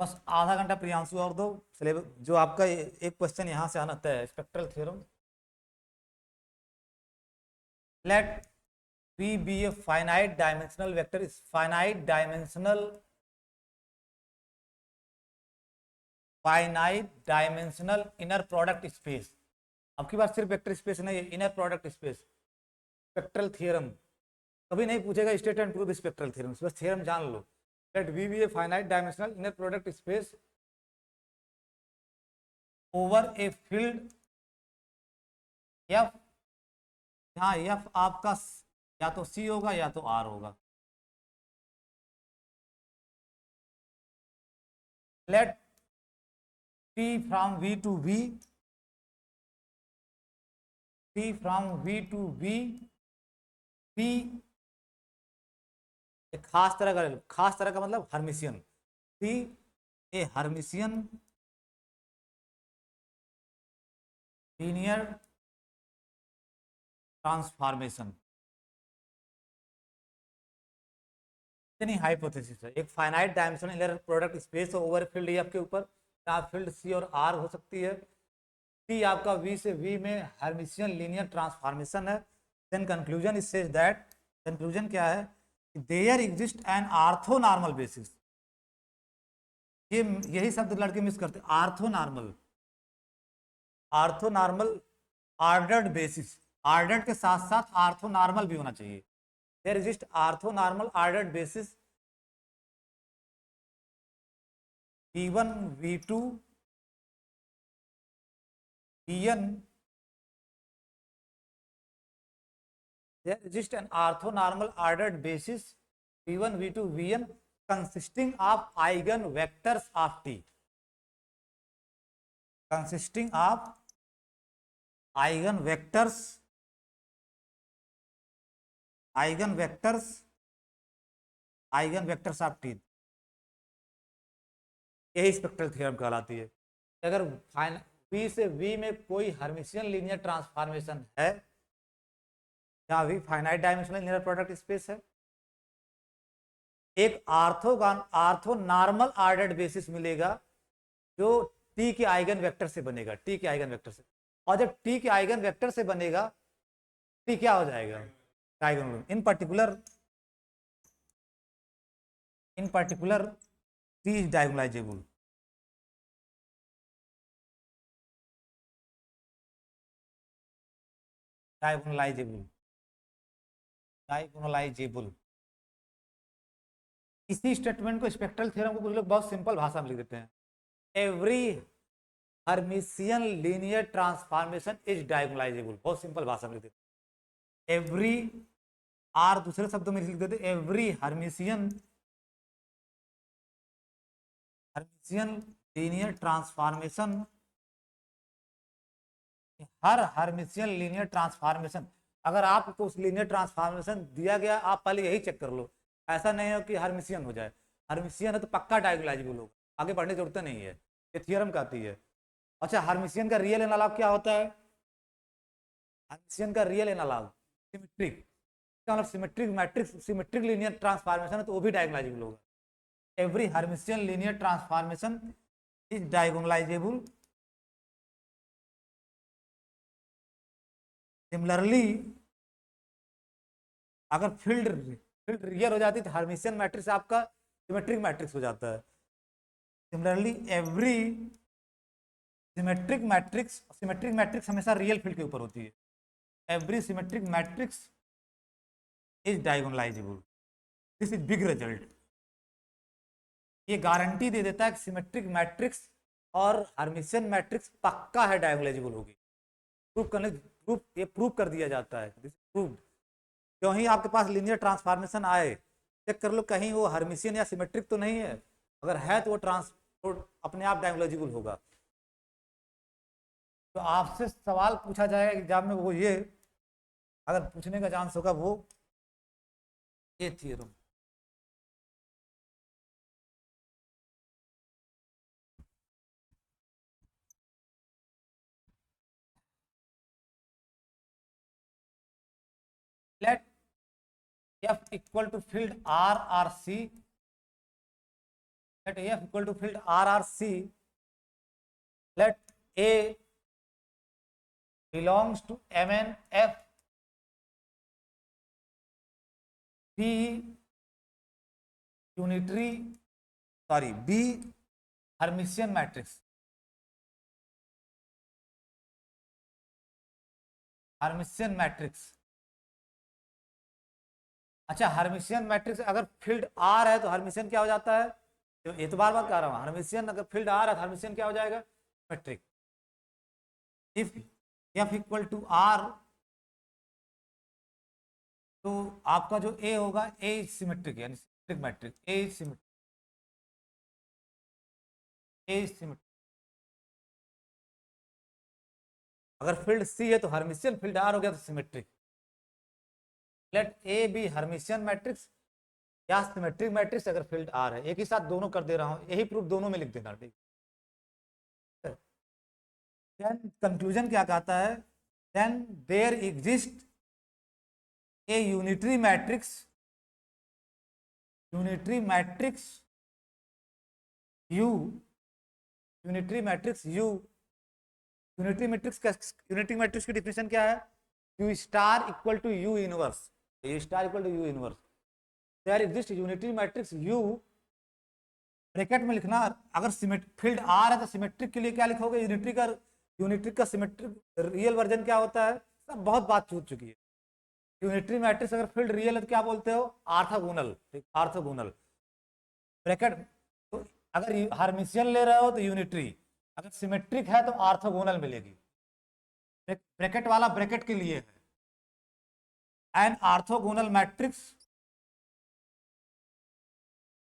बस आधा घंटा प्रियांशु और दो, सिलेबस जो आपका एक क्वेश्चन यहाँ से आना तय है, spectral theorem. Let V be a finite dimensional vector is finite dimensional inner product space। अब की बात सिर्फ वेक्टर स्पेस नहीं है, inner product space. Spectral theorem कभी नहीं पूछेगा state and prove spectral theorem, बस थ्योरम जान लो। Let V be a finite dimensional inner product space over a field F, यहाँ F आपका या तो C होगा या तो R होगा। Let P from V to V, P from V to V, P एक खास तरह का मतलब हर्मिशियन, P ए हर्मिशियन लीनियर ट्रांसफॉर्मेशन। इतनी हाइपोथेसिस है, एक finite dimensional inner product space over field F के ऊपर, जहाँ फील्ड सी और आर हो सकती है। टी आपका वी से वी में हर्मिशियन लीनियर ट्रांसफॉर्मेशन है। Then conclusion is says that, conclusion क्या है? There exist an orthonormal basis. ये यही शब्द लड़के मिस करते हैं, orthonormal. Orthonormal ordered basis, ordered के साथ साथ आर्थोनॉर्मल भी होना चाहिए। There exist orthonormal ordered basis V1 V2 Vn, there exists an orthonormal ordered basis V1 V2 Vn consisting of eigenvectors of T, consisting of eigenvectors of T। यही स्पेक्ट्रल थ्योरम कहलाती है। अगर V से V में कोई हर्मिशियन लीनियर ट्रांसफॉर्मेशन है, जहां V finite dimensional linear product space है, एक आर्थोनॉर्मल ऑर्डर्ड बेसिस मिलेगा जो T के आइगन वेक्टर से बनेगा, T के आइगन वेक्टर से। और जब T के आइगन वेक्टर से बनेगा, T क्या हो जाएगा? Diagonal. In particular T is diagonalizable। Diagonalisable. इसी स्टेटमेंट को, स्पेक्ट्रल थ्योरम को कुछ लोग बहुत सिंपल भाषा में लिख देते हैं, every Hermitian linear transformation is diagonalisable. बहुत सिंपल भाषा में लिख देते हैं। एवरी आर दूसरे शब्दों में लिख देते, एवरी हर्मिशियन लीनियर ट्रांसफॉर्मेशन, हर हर्मिशियन लीनियर ट्रांसफॉर्मेशन। अगर आपको उस लीनियर ट्रांसफॉर्मेशन दिया गया, आप पहले यही चेक कर लो। ऐसा नहीं हो कि हर्मिशियन हो जाए, हर्मिशियन है तो पक्का डायगोनलाइजेबल होगा, आगे बढ़ने की जरूरत नहीं है, ये थ्योरम कहती है। अच्छा, हर्मिशियन का रियल एनालॉग क्या होता है? हर्मिशियन का रियल एनालॉग सिमेट्रिक, मतलब symmetric matrix, symmetric linear transformation है तो वो भी डायगोनलाइजेबल होगा। Every Hermitian linear transformation is diagonalisable. Similarly अगर फील्ड रियल हो जाती तो हर्मिशियन मैट्रिक्स आपका सिमेट्रिक मैट्रिक्स हो जाता है। सिमिलरली एवरी सिमेट्रिक मैट्रिक्स हमेशा रियल फील्ड के ऊपर होती है। Every symmetric matrix is diagonalisable. This is big result. ये गारंटी दे देता है कि सिमेट्रिक मैट्रिक्स और हर्मिशियन मैट्रिक्स पक्का है डायगोनलाइजेबल होगी। ये प्रूव कर दिया जाता है। This prove. क्यों ही आपके पास लीनियर ट्रांसफॉर्मेशन आए, चेक कर लो कहीं वो हर्मिशियन या सिमेट्रिक तो नहीं है। अगर है तो वो अपने आप डायगोनलाइजेबल होगा। तो आपसे सवाल पूछा जाएगा एग्जाम में, वो ये अगर पूछने का चांस होगा वो ये theorem. Let F equal to field RRC, let F equal to field RRC, let A belongs to MNF, B unitary, sorry, B Hermitian matrix, Hermitian matrix। अच्छा, हर्मिशियन मैट्रिक्स अगर फील्ड आर है तो हर्मिशियन क्या हो जाता है? तो ये तो बार बार कह रहा हूँ, हर्मिशियन अगर फील्ड आर है तो हर्मिशियन क्या हो जाएगा? Matrix. If F equal to R, तो आपका जो ए होगा ए इज सिमेट्रिक, यानी symmetric matrix, A is symmetric, A is symmetric. अगर फील्ड सी है तो हर्मिशियन, फील्ड आर हो गया तो symmetric. Let A be Hermitian matrix या सिमेट्रिक मैट्रिक्स अगर फील्ड आर है। एक ही साथ दोनों कर दे रहा हूं, यही प्रूफ दोनों में लिख देना। ठीक, कंक्लूजन क्या कहता है? Then there exist a unitary matrix, unitary matrix U, unitary matrix U, unitary matrix की डिफिनेशन क्या है? U star equal to U inverse, U star equal to U inverse. There exist unitary matrix U, bracket में लिखना। अगर फील्ड आर है तो सिमेट्रिक के लिए क्या लिखोगे? यूनिट्रिक का सिमेट्रिक रियल वर्जन क्या होता है? सब बहुत बात छूट चुकी है। यूनिटरी मैट्रिक्स अगर फील्ड रियल है तो क्या बोलते हो? आर्थोगोनल। ठीक, आर्थोगोनल ब्रैकेट। तो अगर हार्मिशियन ले रहे हो तो यूनिटरी, अगर सिमेट्रिक है तो आर्थोगोनल मिलेगी। ब्रैकेट वाला ब्रैकेट के लिए है। An orthogonal matrix,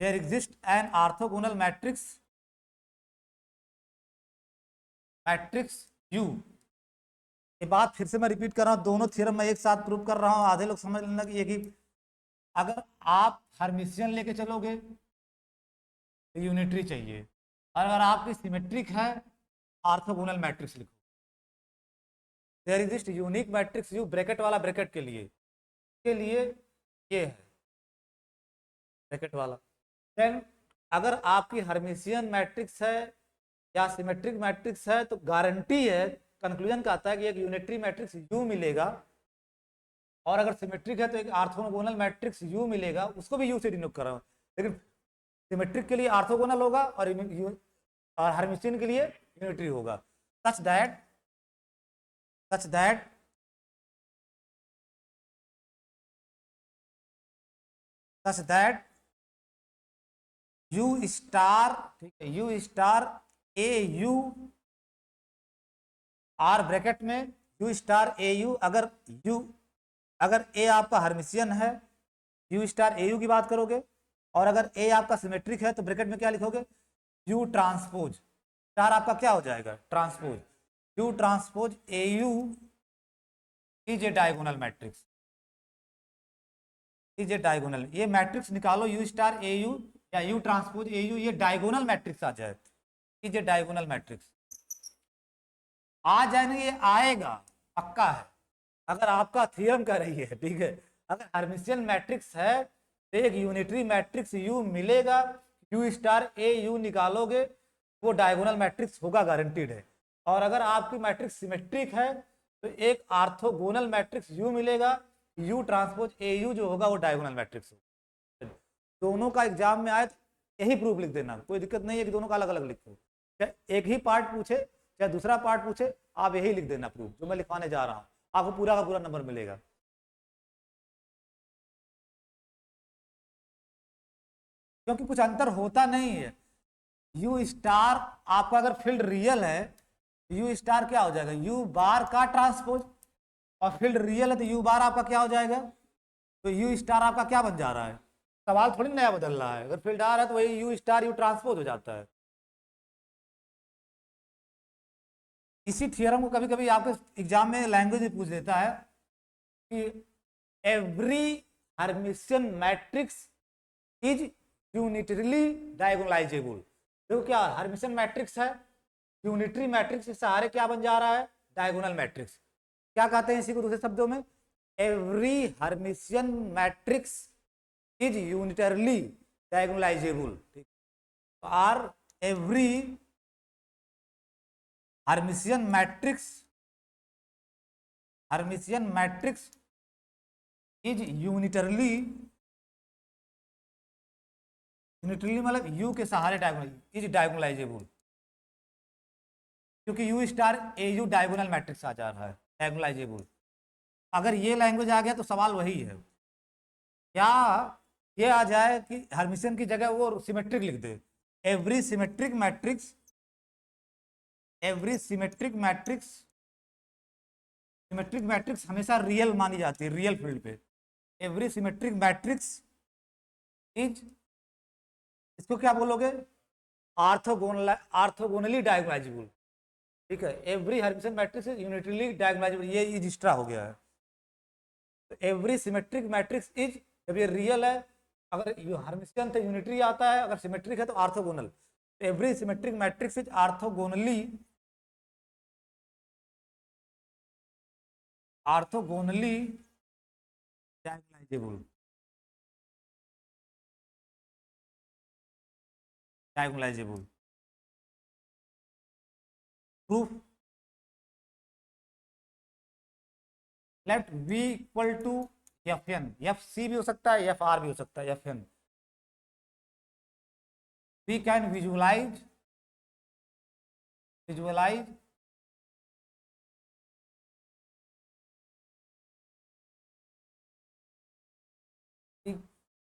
there exist an orthogonal matrix, matrix U. ये बात फिर से मैं रिपीट कर रहा हूं, दोनों थ्योरम मैं एक साथ प्रूव कर रहा हूं। आधे लोग समझ लेना कि एक ही। अगर आप हर्मिशियन लेके चलोगे तो यूनिटरी चाहिए, और अगर आपकी सिमेट्रिक है आर्थोगोनल मैट्रिक्स लिखो। There exist unique matrix U, bracket वाला ब्रैकेट के लिए, ये है ब्रैकेट वाला। देन अगर आपकी हर्मिशियन मैट्रिक्स है या सिमेट्रिक मैट्रिक्स है तो गारंटी है, कंक्लूजन का आता है कि एक यूनिटरी मैट्रिक्स यू मिलेगा, और अगर सिमेट्रिक है तो एक आर्थोगोनल मैट्रिक्स यू मिलेगा। उसको भी यू से डिनोट कर रहा हूं, लेकिन सिमेट्रिक के लिए आर्थोगोनल होगा और हर्मिशियन के लिए यूनिटरी होगा। सच दैट यू स्टार, ठीक है, U star A U R bracket में, यू स्टार ए यू, अगर ए आपका हर्मिशियन है, यू स्टार ए यू की बात करोगे, और अगर ए आपका सिमेट्रिक है तो ब्रैकेट में क्या लिखोगे? यू ट्रांसपोज स्टार आपका क्या हो जाएगा? Transpose. You transpose A U is a diagonal matrix, is a diagonal. ये मैट्रिक्स निकालो, यू स्टार ए यू या यू ट्रांसपोज ए यू, ये डायगोनल मैट्रिक्स आ जाए, इज ए डायगोनल मैट्रिक्स आ जाए। ये आएगा, पक्का है, अगर आपका थ्योरम कह रही है। ठीक है, अगर हर्मिशियन मैट्रिक्स है तो एक यूनिटरी मैट्रिक्स यू मिलेगा, यू स्टार ए यू निकालोगे वो डायगोनल मैट्रिक्स होगा, गारंटीड है। और अगर आपकी मैट्रिक्स सिमेट्रिक है तो एक आर्थोगोनल मैट्रिक्स यू मिलेगा, यू ट्रांसपोज ए यू जो होगा वो डायगोनल मैट्रिक्स होगा। दोनों का एग्जाम में आए तो यही प्रूफ लिख देना, कोई दिक्कत नहीं है कि दोनों का अलग अलग लिखो। चाहे एक ही पार्ट पूछे चाहे दूसरा पार्ट पूछे, आप यही लिख देना प्रूफ जो मैं लिखवाने जा रहा हूँ, आपको पूरा का पूरा नंबर मिलेगा। क्योंकि कुछ अंतर होता नहीं है। यू स्टार आपका अगर फील्ड रियल है, यू स्टार क्या हो जाएगा, यू बार का ट्रांसपोज, और फील्ड रियल है तो यू बार आपका क्या हो जाएगा, तो यू स्टार आपका क्या बन जा रहा है, सवाल थोड़ी नया बदल रहा है। अगर फील्ड आर है तो वही यू स्टार यू ट्रांसपोज हो जाता है। इसी थियरम को कभी कभी आपके एग्जाम में लैंग्वेज में पूछ देता है कि every Hermitian matrix is unitarily diagonalizable. देखो क्या हर्मिशियन मैट्रिक्स है, यूनिटरी मैट्रिक्स के सहारे क्या बन जा रहा है, डायगोनल मैट्रिक्स। क्या कहते हैं इसी को दूसरे शब्दों में, every Hermitian matrix is unitarily diagonalizable. ठीक, are every Hermitian matrix is unitarily मतलब यू के सहारे डायगोनलाइजेबल, क्योंकि U star A U diagonal matrix आ जा रहा है, डायगोनलाइजेबल। अगर ये लैंग्वेज आ गया तो सवाल वही है, क्या ये आ जाए कि हर्मिशियन की जगह वो सिमेट्रिक लिख दे, एवरी सिमेट्रिक मैट्रिक्स हमेशा रियल मानी जाती है, रियल फील्ड पे। एवरी सिमेट्रिक मैट्रिक्स इज, इसको क्या बोलोगे, आर्थोगोनली डायगोनलाइजेबल। ठीक है, every Hermitian matrix is unitarily diagonalizable, ये इज एक्स्ट्रा हो गया है। तो एवरी सिमेट्रिक मैट्रिक्स इज, जब ये रियल है, अगर हर्मिशियन तो यूनिटरी आता है, अगर सिमेट्रिक है तो orthogonal. Every symmetric matrix is orthogonally diagonalizable. Proof, let v equal to F N, F C भी हो सकता है, एफ आर भी हो सकता है, F n. We can visualise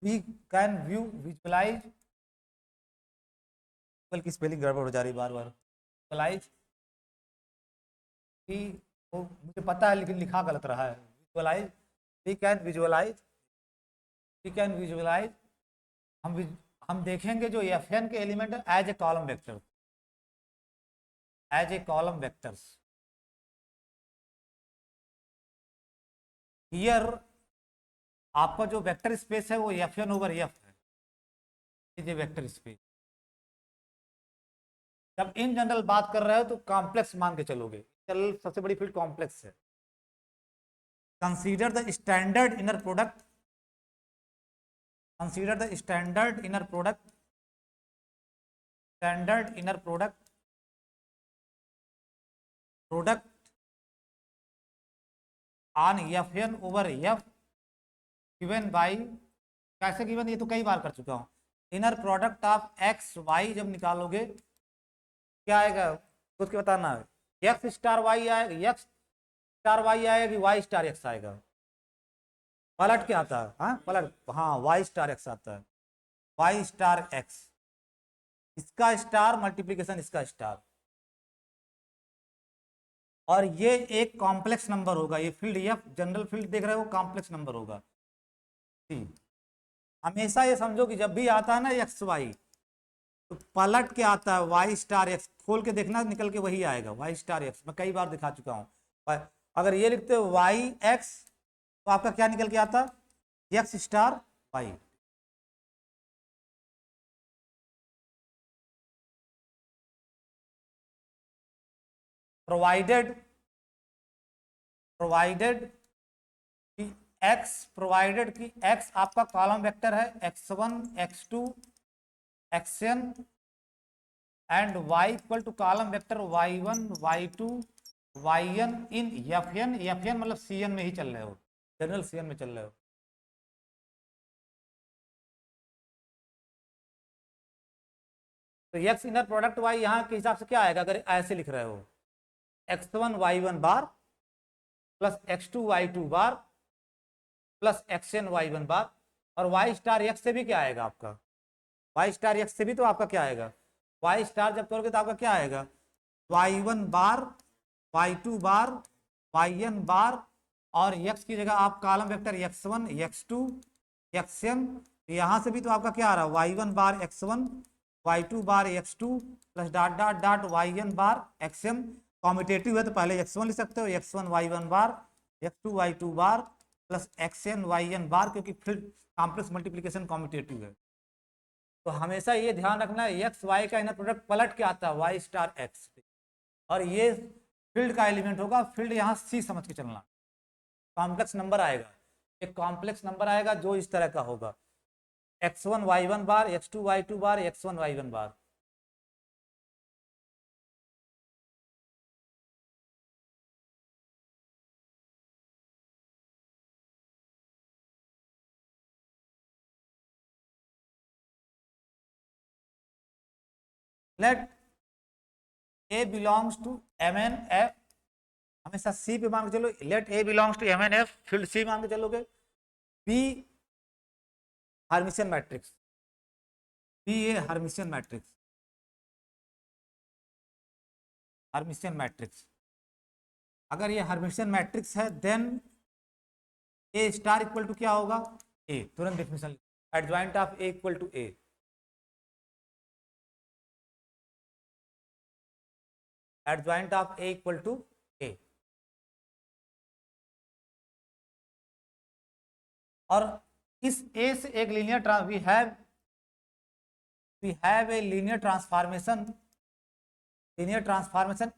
we can view visualise, बल्कि स्पेलिंग गड़बड़ हो जा रही बार बार, विजुअलाइज कि वो मुझे पता है लेकिन लिखा गलत रहा है, विजुअलाइज, वी कैन विजुअलाइज, हम देखेंगे जो एफ एन के एलिमेंट है as a column vector, as a column vectors. Here आपका जो वेक्टर स्पेस है वो एफ एन ओवर एफ है, ये वेक्टर स्पेस। जब इन जनरल बात कर रहे हो तो कॉम्प्लेक्स मान के चलोगे, चल सबसे बड़ी फील्ड कॉम्प्लेक्स है। Consider the standard inner product, standard inner product on F n over F given by, कैसे गिवन, ये तो कई बार कर चुका हूं। Inner product of x y जब निकालोगे क्या आएगा, खुद के बताना है, एक्स स्टार वाई आएगा, एक्स स्टार वाई आएगा कि वाई स्टार एक्स आएगा, पलट के आता है, हाँ पलट, हाँ वाई स्टार एक्स आता है, वाई स्टार एक्स, इसका स्टार मल्टीप्लीकेशन इसका स्टार, और ये एक कॉम्प्लेक्स नंबर होगा, ये फील्ड एफ जनरल फील्ड देख रहे हो कॉम्प्लेक्स नंबर होगा। हमेशा ये समझो कि जब भी आता है ना एक्स वाई तो पलट के आता है वाई स्टार एक्स, खोल के देखना निकल के वही आएगा वाई स्टार एक्स, मैं कई बार दिखा चुका हूं। अगर ये लिखते हो वाई एक्स तो आपका क्या निकल के आता, एक्स स्टार वाई। प्रोवाइडेड कि एक्स आपका कॉलम वेक्टर है, x1 x2 xn and y equal to column vector y1 y2 yn in fn मतलब cn में ही चल रहे हो, जनरल cn में चल रहे हो। तो x इनर प्रोडक्ट y यहाँ के हिसाब से क्या आएगा, अगर ऐसे लिख रहे हो x1 y1 बार प्लस x2 y2 बार प्लस xn y1 बार, और y स्टार x से भी क्या आएगा आपका वाई स्टार एक्स से भी तो आपका क्या आएगा, वाई स्टार जब करोगे तो आपका क्या आएगा, y1 बार, y2 बार, yn बार, और x की जगह आप column vector x1 x2 xn, यहां से भी तो आपका क्या आ रहा है, y1 बार x1 y2 बार x2 plus dot dot dot yn बार xm। कॉम्पिटेटिव है तो पहले x1 लिख सकते हो, x1 y1 bar, x2 y2 बार प्लस xn yn बार, क्योंकि फील्ड कॉम्प्लेक्स मल्टीप्लिकेशन कॉम्पिटेटिव है। तो हमेशा ये ध्यान रखना है एक्स वाई का इनर प्रोडक्ट पलट के आता है वाई स्टार एक्स, और ये फील्ड का एलिमेंट होगा, फील्ड यहाँ सी समझ के चलना। कॉम्प्लेक्स नंबर आएगा, एक कॉम्प्लेक्स नंबर आएगा जो इस तरह का होगा, x1 y1 bar, x2 y2 bar, x1 y1 bar. Let A belongs to M N F, हमेशा सी पे मान के चलो, let A belongs to M N F, field C मान के चलोगे, be Hermitian matrix, be a Hermitian matrix, Hermitian matrix. अगर ये हर्मिशियन मैट्रिक्स है then A star equal to क्या होगा, ए, तुरंत definition, adjoint of A equal to A, adjoint of A equal to A. और इस ए से एक linear we have a linear transformation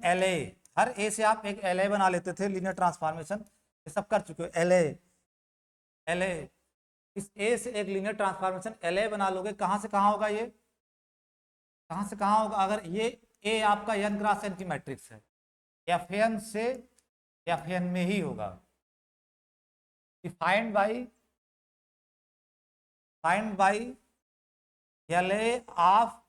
L A, हर ए से आप एक एल ए बना लेते थे, लीनियर ट्रांसफॉर्मेशन ये सब कर चुके हो, एल ए, इस ए से एक लीनियर ट्रांसफॉर्मेशन एल ए बना लोगे, कहाँ से कहाँ होगा ये, कहाँ से कहाँ होगा, अगर ये ए आपका n क्रॉस n की मैट्रिक्स है, Fn से Fn में ही होगा, defined by L A of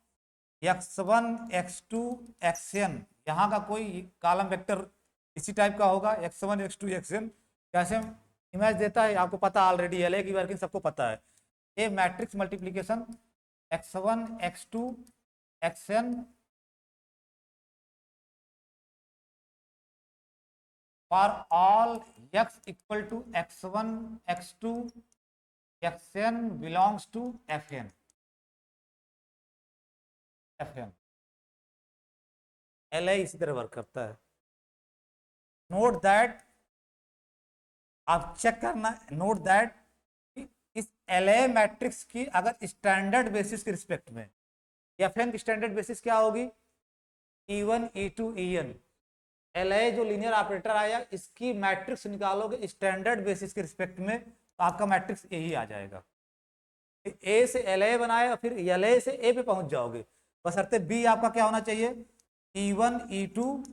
x1 x2 xn, यहाँ का कोई कॉलम वेक्टर इसी टाइप का होगा, x1 x2 xn, कैसे इमेज देता है आपको पता ऑलरेडी, एल ए की वर्किंग सबको पता है, A matrix multiplication x1 x2 xn for all x equal to x1 x2 xn belongs to fn, L A इसी तरह वर्क करता है। नोट दैट, आप चेक करना, नोट दैट इस एल ए मैट्रिक्स की अगर स्टैंडर्ड बेसिस के रिस्पेक्ट में, एफएन की स्टैंडर्ड बेसिस क्या होगी, E1 E2 En, L A जो लीनियर ऑपरेटर आया इसकी मैट्रिक्स निकालोगे स्टैंडर्ड बेसिस के रिस्पेक्ट में, तो आपका मैट्रिक्स ए ही आ जाएगा। ए से एल ए बनाए और फिर एल ए से ए पे पहुंच जाओगे, बशर्ते बी आपका क्या होना चाहिए, E1 E2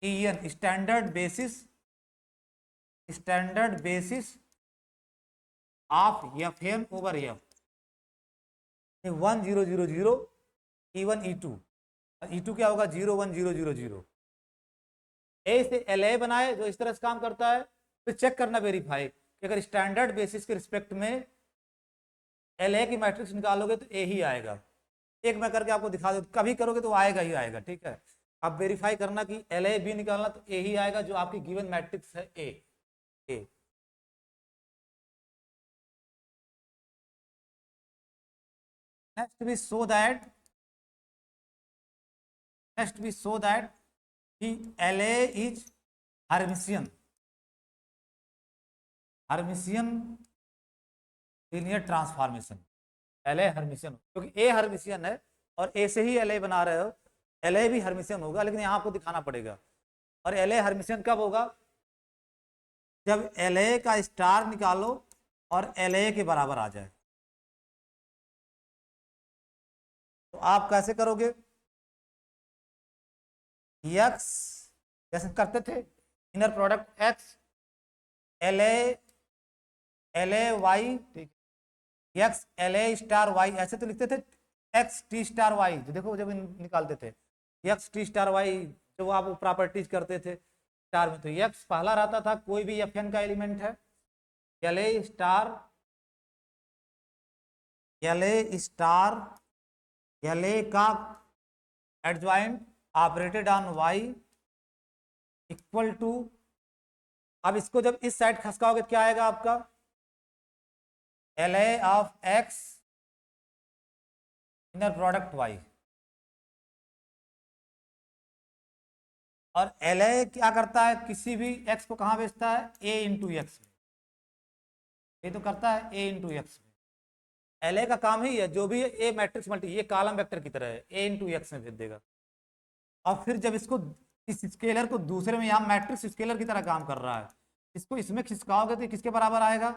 En, standard basis of FN over F, 1 0 0 0 E1 E2, E2 क्या होगा 0 1 0 0 0। ए से एल ए बनाए जो इस तरह से काम करता है, फिर चेक करना वेरीफाई कि अगर स्टैंडर्ड बेसिस के रिस्पेक्ट में एल ए की मैट्रिक्स निकालोगे तो ए ही आएगा। एक मैं करके आपको दिखा दूं, कभी करोगे तो आएगा ही आएगा, ठीक है। आप वेरीफाई करना कि एल ए बी निकालना तो ए ही आएगा, जो आपकी गिवन मैट्रिक्स है ए। नेक्स्ट वी सो दैट कि L A is Hermitian linear transformation, L A Hermitian, क्योंकि ए हर्मिशियन है और ए से ही एल ए बना रहे हो, एल ए भी हर्मिशियन होगा, लेकिन यहाँ आपको दिखाना पड़ेगा। और एल ए हर्मिशियन कब होगा, जब एल ए का स्टार निकालो और एल ए के बराबर आ जाए। तो आप कैसे करोगे, एक्स जैसे करते थे inner product X L A Y, ठीक, X L A star Y, ऐसे तो लिखते थे, एक्स टी स्टार वाई, जो देखो जब निकालते थे एक्स टी स्टार वाई, जो आप प्रॉपर्टीज करते थे स्टार में, तो एक्स पहला रहता था, कोई भी एफएन का एलिमेंट है, L A star L A का adjoint operated on Y equal to, अब इसको जब इस साइड खसकाओगे क्या आएगा आपका, L A of X inner product Y, और एल ए क्या करता है, किसी भी एक्स को कहां भेजता है, ए इंटू एक्स में, ये तो करता है ए इंटू एक्स में। एल ए का काम ही है, जो भी ए मैट्रिक्स मल्टी, ये कॉलम वेक्टर की तरह है, ए इंटू एक्स में भेज देगा। और फिर जब इसको, इस स्केलर को दूसरे में, यहाँ मैट्रिक्स स्केलर की तरह काम कर रहा है, इसको इसमें खिसकाओगे तो किसके बराबर आएगा,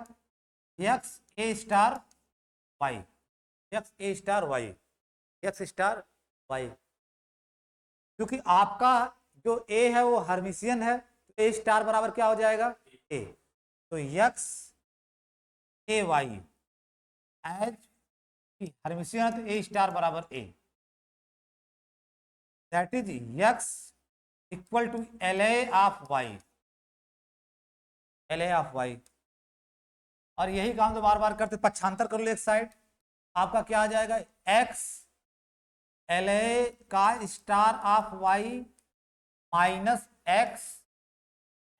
X A star Y, X A star Y, X star Y. क्योंकि आपका जो ए है वो हर्मिशियन है, तो ए स्टार बराबर क्या हो जाएगा, ए, तो X A Y as Hermitian है, तो ए स्टार बराबर A, that is X equal to L A of Y, L A of Y. और यही काम तो बार बार करते, पक्षांतर कर लो एक साइड, आपका क्या आ जाएगा, एक्स एल ए का star of Y minus X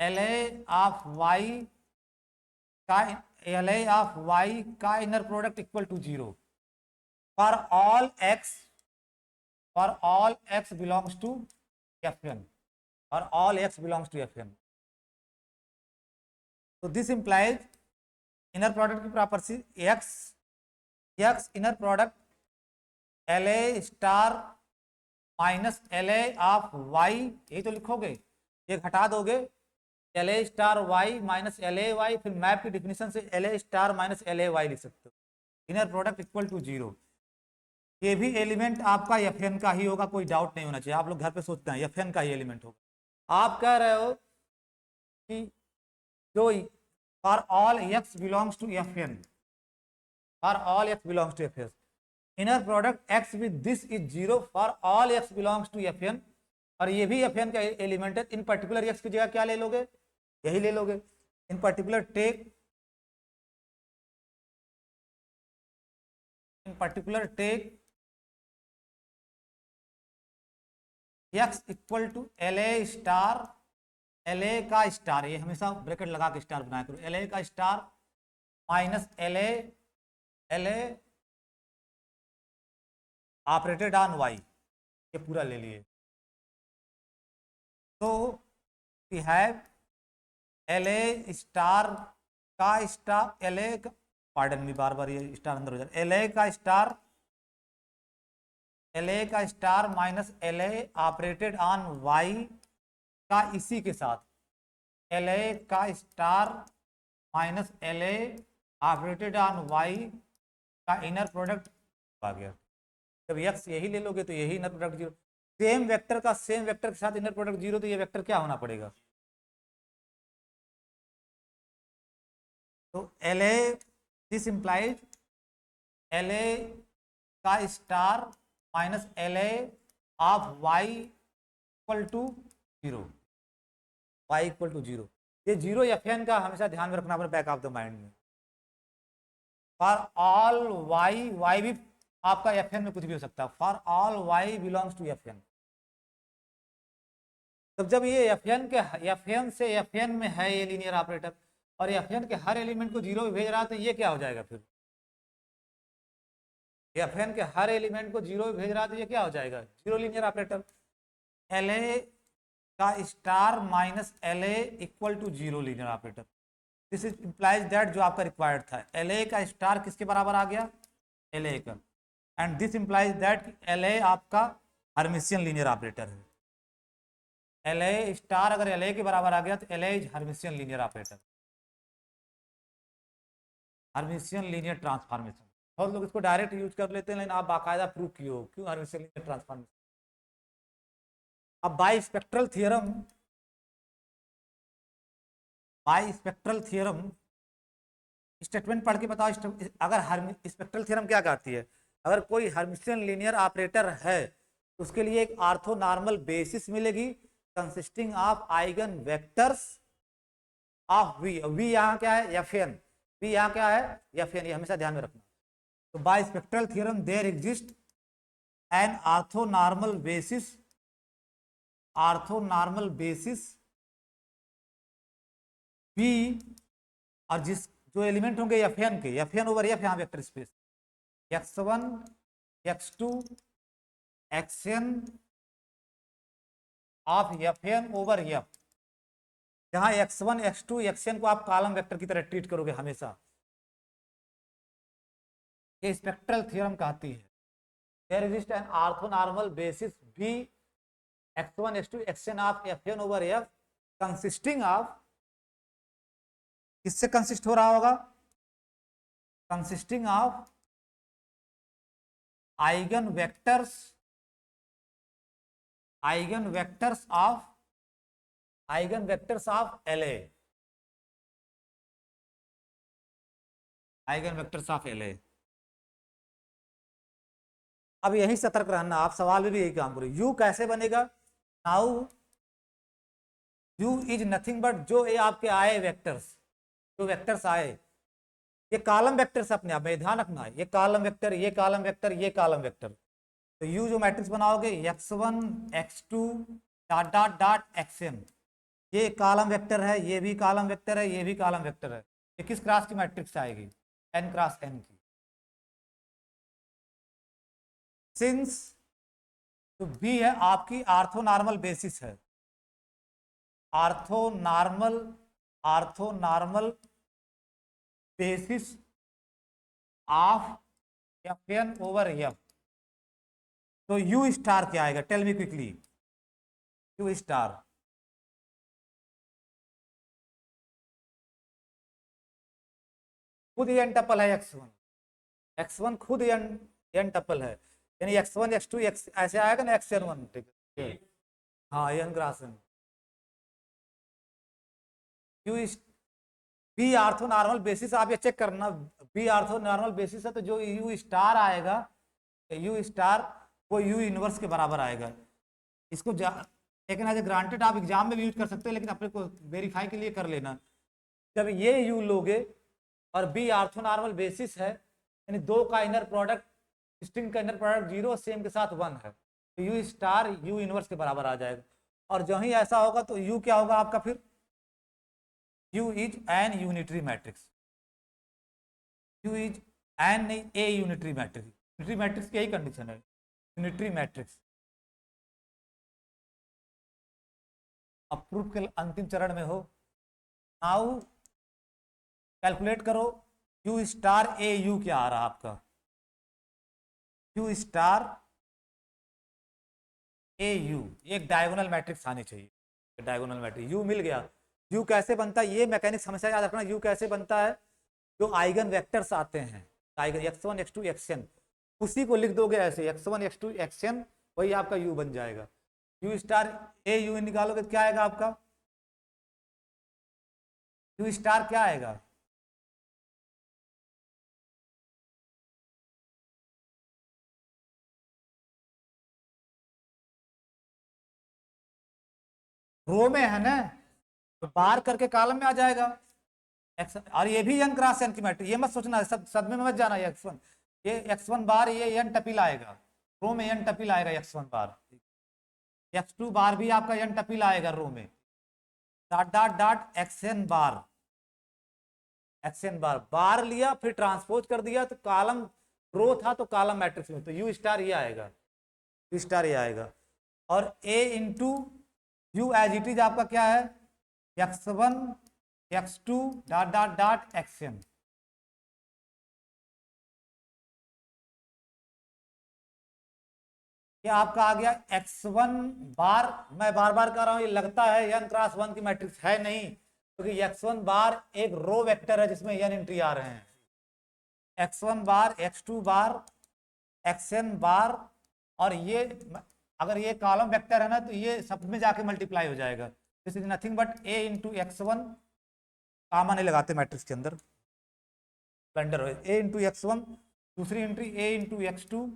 L A of Y का, एल ए ऑफ वाई का inner product equal to 0 for all X, for all x belongs to F N, और all x belongs to F N. तो दिस इंप्लाइज इनर प्रोडक्ट की property, X, X inner product L A star minus L A of Y, यही तो लिखोगे, ये हटा दोगे, L A star Y minus L A y, फिर मैप की डिफिनेशन से L A star minus L A y लिख सकते हो, इनर प्रोडक्ट इक्वल टू 0। ये भी एलिमेंट आपका एफ एन का ही होगा, कोई डाउट नहीं होना चाहिए, आप लोग घर पे सोचते हैं एफ एन का ही एलिमेंट होगा। आप कह रहे हो कि जो for all x belongs to F n, for all x belongs to F n, inner product x with this is 0 for all x belongs to F N, और ये भी एफ एन का एलिमेंट है। इन पर्टिकुलर एक्स की जगह क्या ले लोगे, यही ले लोगे, in particular take, in particular take x equal to L A star, L A का स्टार, ये हमेशा ब्रैकेट लगा के स्टार बनाया करो, एल ए का star minus L A, L A operated on Y, ये पूरा ले लिए। तो we have L A star का star, L A, pardon me बार बार ये स्टार अंदर हो जाए, एल ए का स्टार, एल ए का star minus L A operated on y का, इसी के साथ एल ए का star minus L A operated on y का इनर प्रोडक्ट आ गया। जब एक्स यही ले लोगे तो यही इनर प्रोडक्ट 0, सेम वेक्टर का सेम वेक्टर के साथ इनर प्रोडक्ट 0, तो ये वेक्टर क्या होना पड़ेगा, तो L A, this implies L A का star minus L A of Y equal to 0, Y equal to 0, ये 0 एफ एन का हमेशा ध्यान में रखना अपने बैक ऑफ द माइंड में। फॉर ऑल वाई, वाई भी आपका एफ एन में कुछ भी हो सकता है, for all y belongs to F n. तब जब ये एफ एन के, एफ एन से एफ एन में है ये लीनियर ऑपरेटर, और एफ एन के हर एलिमेंट को 0 भेज रहा है, तो ये क्या हो जाएगा फिर, एफ एन के हर एलिमेंट को 0 भेज रहा है, तो ये क्या हो जाएगा, 0 लीनियर ऑपरेटर। एल ए का star minus L A equal to 0 linear operator, this is implies that जो आपका रिक्वायर्ड था, एल ए का स्टार किसके बराबर आ गया, एल ए का, and this implies that L A आपका हर्मिशियन लीनियर ऑपरेटर है। एल ए स्टार अगर एल ए के बराबर आ गया तो L A is Hermitian linear operator, Hermitian linear transformation. और लोग इसको डायरेक्ट यूज कर लेते हैं, लेकिन आप बाकायदा प्रूव किए हो क्यों हर्मिशियन लीनियर ट्रांसफॉर्मेशन। अब by spectral theorem, by spectral theorem statement पढ़ के बताओ, अगर स्पेक्ट्रल थ्योरम क्या कहती है, अगर कोई हर्मिशियन लीनियर ऑपरेटर है तो उसके लिए एक ऑर्थोनॉर्मल बेसिस मिलेगी consisting of eigen vectors of V, V यहाँ क्या है, एफ एन, वी यहाँ क्या है, एफ एन, ये हमेशा ध्यान में रखना। तो by spectral theorem there exist an orthonormal basis B, और जिस जो एलिमेंट होंगे एफ एन के, एफ एन ओवर एफ यहाँ vector space, x1 x2 xn of F n over F, जहां x1 x2 xn को आप कॉलम वेक्टर की तरह ट्रीट करोगे हमेशा। ये स्पेक्ट्रल थ्योरम कहती है there exist an orthonormal basis B x1 x2 xn of fn over f consisting of, किससे कंसिस्ट हो रहा होगा, consisting of eigen vectors of LA, eigen vectors of LA। अब यही सतर्क रहना, आप सवाल में भी यही काम करो, यू कैसे बनेगा, now you is nothing but जो ये आपके आए वेक्टर्स, जो वेक्टर्स आए ये कॉलम वेक्टर्स अपने आप में ध्यान रखना है, ये कॉलम वेक्टर, ये कॉलम वेक्टर, ये कॉलम वेक्टर, तो यू जो मैट्रिक्स बनाओगे x1 x2 dot dot dot xn, ये कॉलम वेक्टर है, ये भी कॉलम वेक्टर है, ये भी कॉलम वेक्टर है, ये किस क्रॉस की मैट्रिक्स आएगी, n क्रॉस n की। सिंस तो बी है आपकी ऑर्थोनॉर्मल बेसिस है, orthonormal basis of F n over F, तो यू स्टार क्या आएगा, tell me quickly, U star खुद एन टपल है x1 खुद एन टपल है, यानी x1 x2 x ऐसे आएगा ना xn1, ठीक है, हाँ n cross n. U be orthonormal basis, आप ये चेक करना, बी आर्थो नॉर्मल बेसिस है तो जो यू स्टार आएगा, यू स्टार वो यू इनवर्स के बराबर आएगा। इसको लेकिन एज ए ग्रांटेड आप एग्जाम में भी यूज कर सकते हैं, लेकिन अपने को वेरीफाई के लिए कर लेना, जब ये यू लोगे और बी आर्थो नॉर्मल बेसिस है, यानी दो का इनर प्रोडक्ट, स्ट्रिंग का इनर प्रोडक्ट 0 सेम के साथ 1 है, तो यू स्टार यू इनवर्स के बराबर आ जाएगा। और जो ही ऐसा होगा तो यू क्या होगा आपका, फिर U is an unitary matrix, U is an नहीं A unitary matrix, unitary matrix की यही कंडीशन है, यूनिटरी मैट्रिक्स। अब प्रूफ के अंतिम चरण में हो, नाउ कैलकुलेट करो यू स्टार ए यू क्या आ रहा आपका, यू स्टार ए यू, एक डायगोनल मैट्रिक्स आनी चाहिए, डायगोनल मैट्रिक्स यू मिल गया। यू कैसे बनता है, ये मैकेनिक्स हमेशा याद रखना, यू कैसे बनता है, जो आइगन वेक्टर्स आते हैं, आइगन x1 x2 xn, उसी को लिख दोगे ऐसे x1 x2 xn, वही आपका यू बन जाएगा। यू स्टार ए यू निकालोगे क्या आएगा आपका, यू स्टार क्या आएगा, रो में है ना, तो बार करके कॉलम में आ जाएगा एक्स, और ये भी एन क्रॉस एन की मैट्रिक्स, ये मत सोचना सब सदमे में मत जाना, ये x1, ये x1 बार, ये एन टपिल आएगा, रो में एन टपिल आएगा x1 बार, x2 बार भी आपका एन टपिल आएगा रो में, डॉट डॉट डॉट एक्सएन बार बार लिया, फिर ट्रांसपोज कर दिया तो कॉलम रो था तो कॉलम मैट्रिक्स में, तो यू स्टार ये आएगा, यू स्टार ये आएगा। और A into U as it is आपका क्या है, x1 x2 dot dot dot xn, ये आपका आ गया x1 बार, मैं बार बार कह रहा हूं ये लगता है n क्रॉस 1 की मैट्रिक्स है नहीं, क्योंकि x1 बार एक रो वेक्टर है जिसमें n एंट्री आ रहे हैं, x1 bar x2 bar xn बार, और ये अगर ये कॉलम वेक्टर है ना तो ये सब में जाके मल्टीप्लाई हो जाएगा, this is nothing but a into x1, कामा नहीं लगाते मैट्रिक्स के अंदर, ब्लेंडर हो, a इंटू x1, दूसरी entry a into x2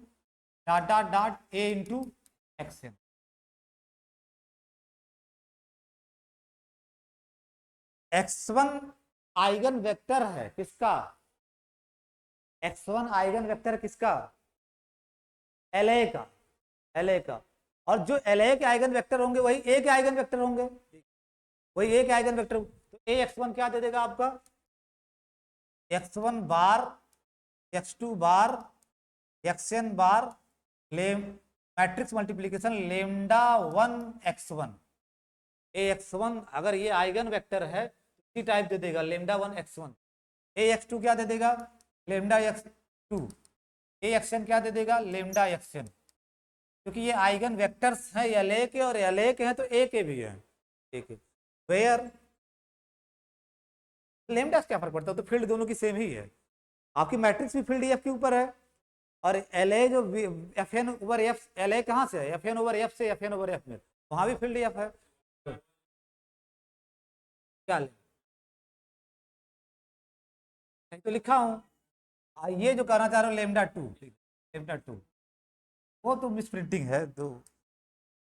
dot dot dot a into xn। x1 eigen vector है किसका, x1 आइगन वेक्टर किसका, LA का, LA का, और जो LA के आइगन वेक्टर होंगे वही A के आइगन वेक्टर होंगे, वही A के आइगन वेक्टर। तो AX1 क्या दे देगा आपका, x1 bar, x2 bar, xn bar, matrix multiplication lambda 1 x1। AX1 अगर ये आइगन वेक्टर है तो टाइप दे देगा लेमडा 1 x1। AX2 क्या दे देगा, लेमडा x2। AXN क्या दे देगा, लेमडा xn। क्योंकि ये आइगन वेक्टर्स हैं LA के, और LA के हैं तो A के भी हैं, A के। वेयर लेमडा क्या फर्क पड़ता है, तो फील्ड दोनों की सेम ही है। आपकी मैट्रिक्स भी फील्ड F के ऊपर है, और LA जो FN ओवर F, LA कहाँ से है, FN ओवर F से, FN ओवर F में, वहां भी फील्ड F है। क्या तो लिखा हूं, ये जो करना चाह रहे हो लेमडा 2, लेमडा 2 वो तो मिस प्रिंटिंग है, तो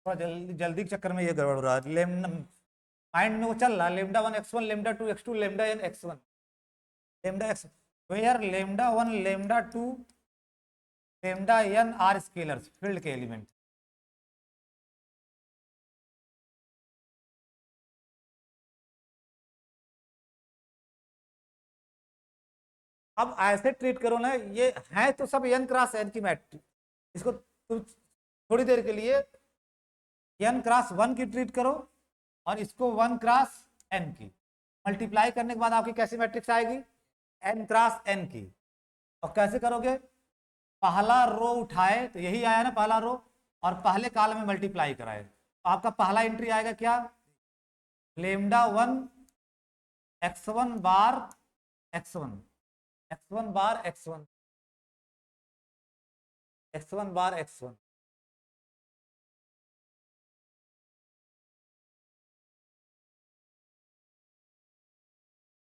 थोड़ा जल्दी जल्दी के चक्कर में ये गड़बड़ हो रहा है। लेमडा माइंड में वो चल रहा है, lambda 1 x1, lambda 2 x2, lambda n x1, lambda x, where lambda 1, lambda 2, lambda n are scalars, field के एलिमेंट। अब ऐसे ट्रीट करो ना, ये है तो सब n क्रॉस n की मैट्रिक्स, इसको तुम थोड़ी देर के लिए n क्रॉस 1 की ट्रीट करो, और इसको 1 क्रॉस n की, मल्टीप्लाई करने के बाद आपकी कैसी मैट्रिक्स आएगी, n क्रॉस n की। और कैसे करोगे, पहला रो उठाए तो यही आया ना पहला रो, और पहले कॉलम में मल्टीप्लाई कराए, तो आपका पहला एंट्री आएगा क्या, लेमडा 1 x1 बार x1, x1 बार x1, x1 बार x1,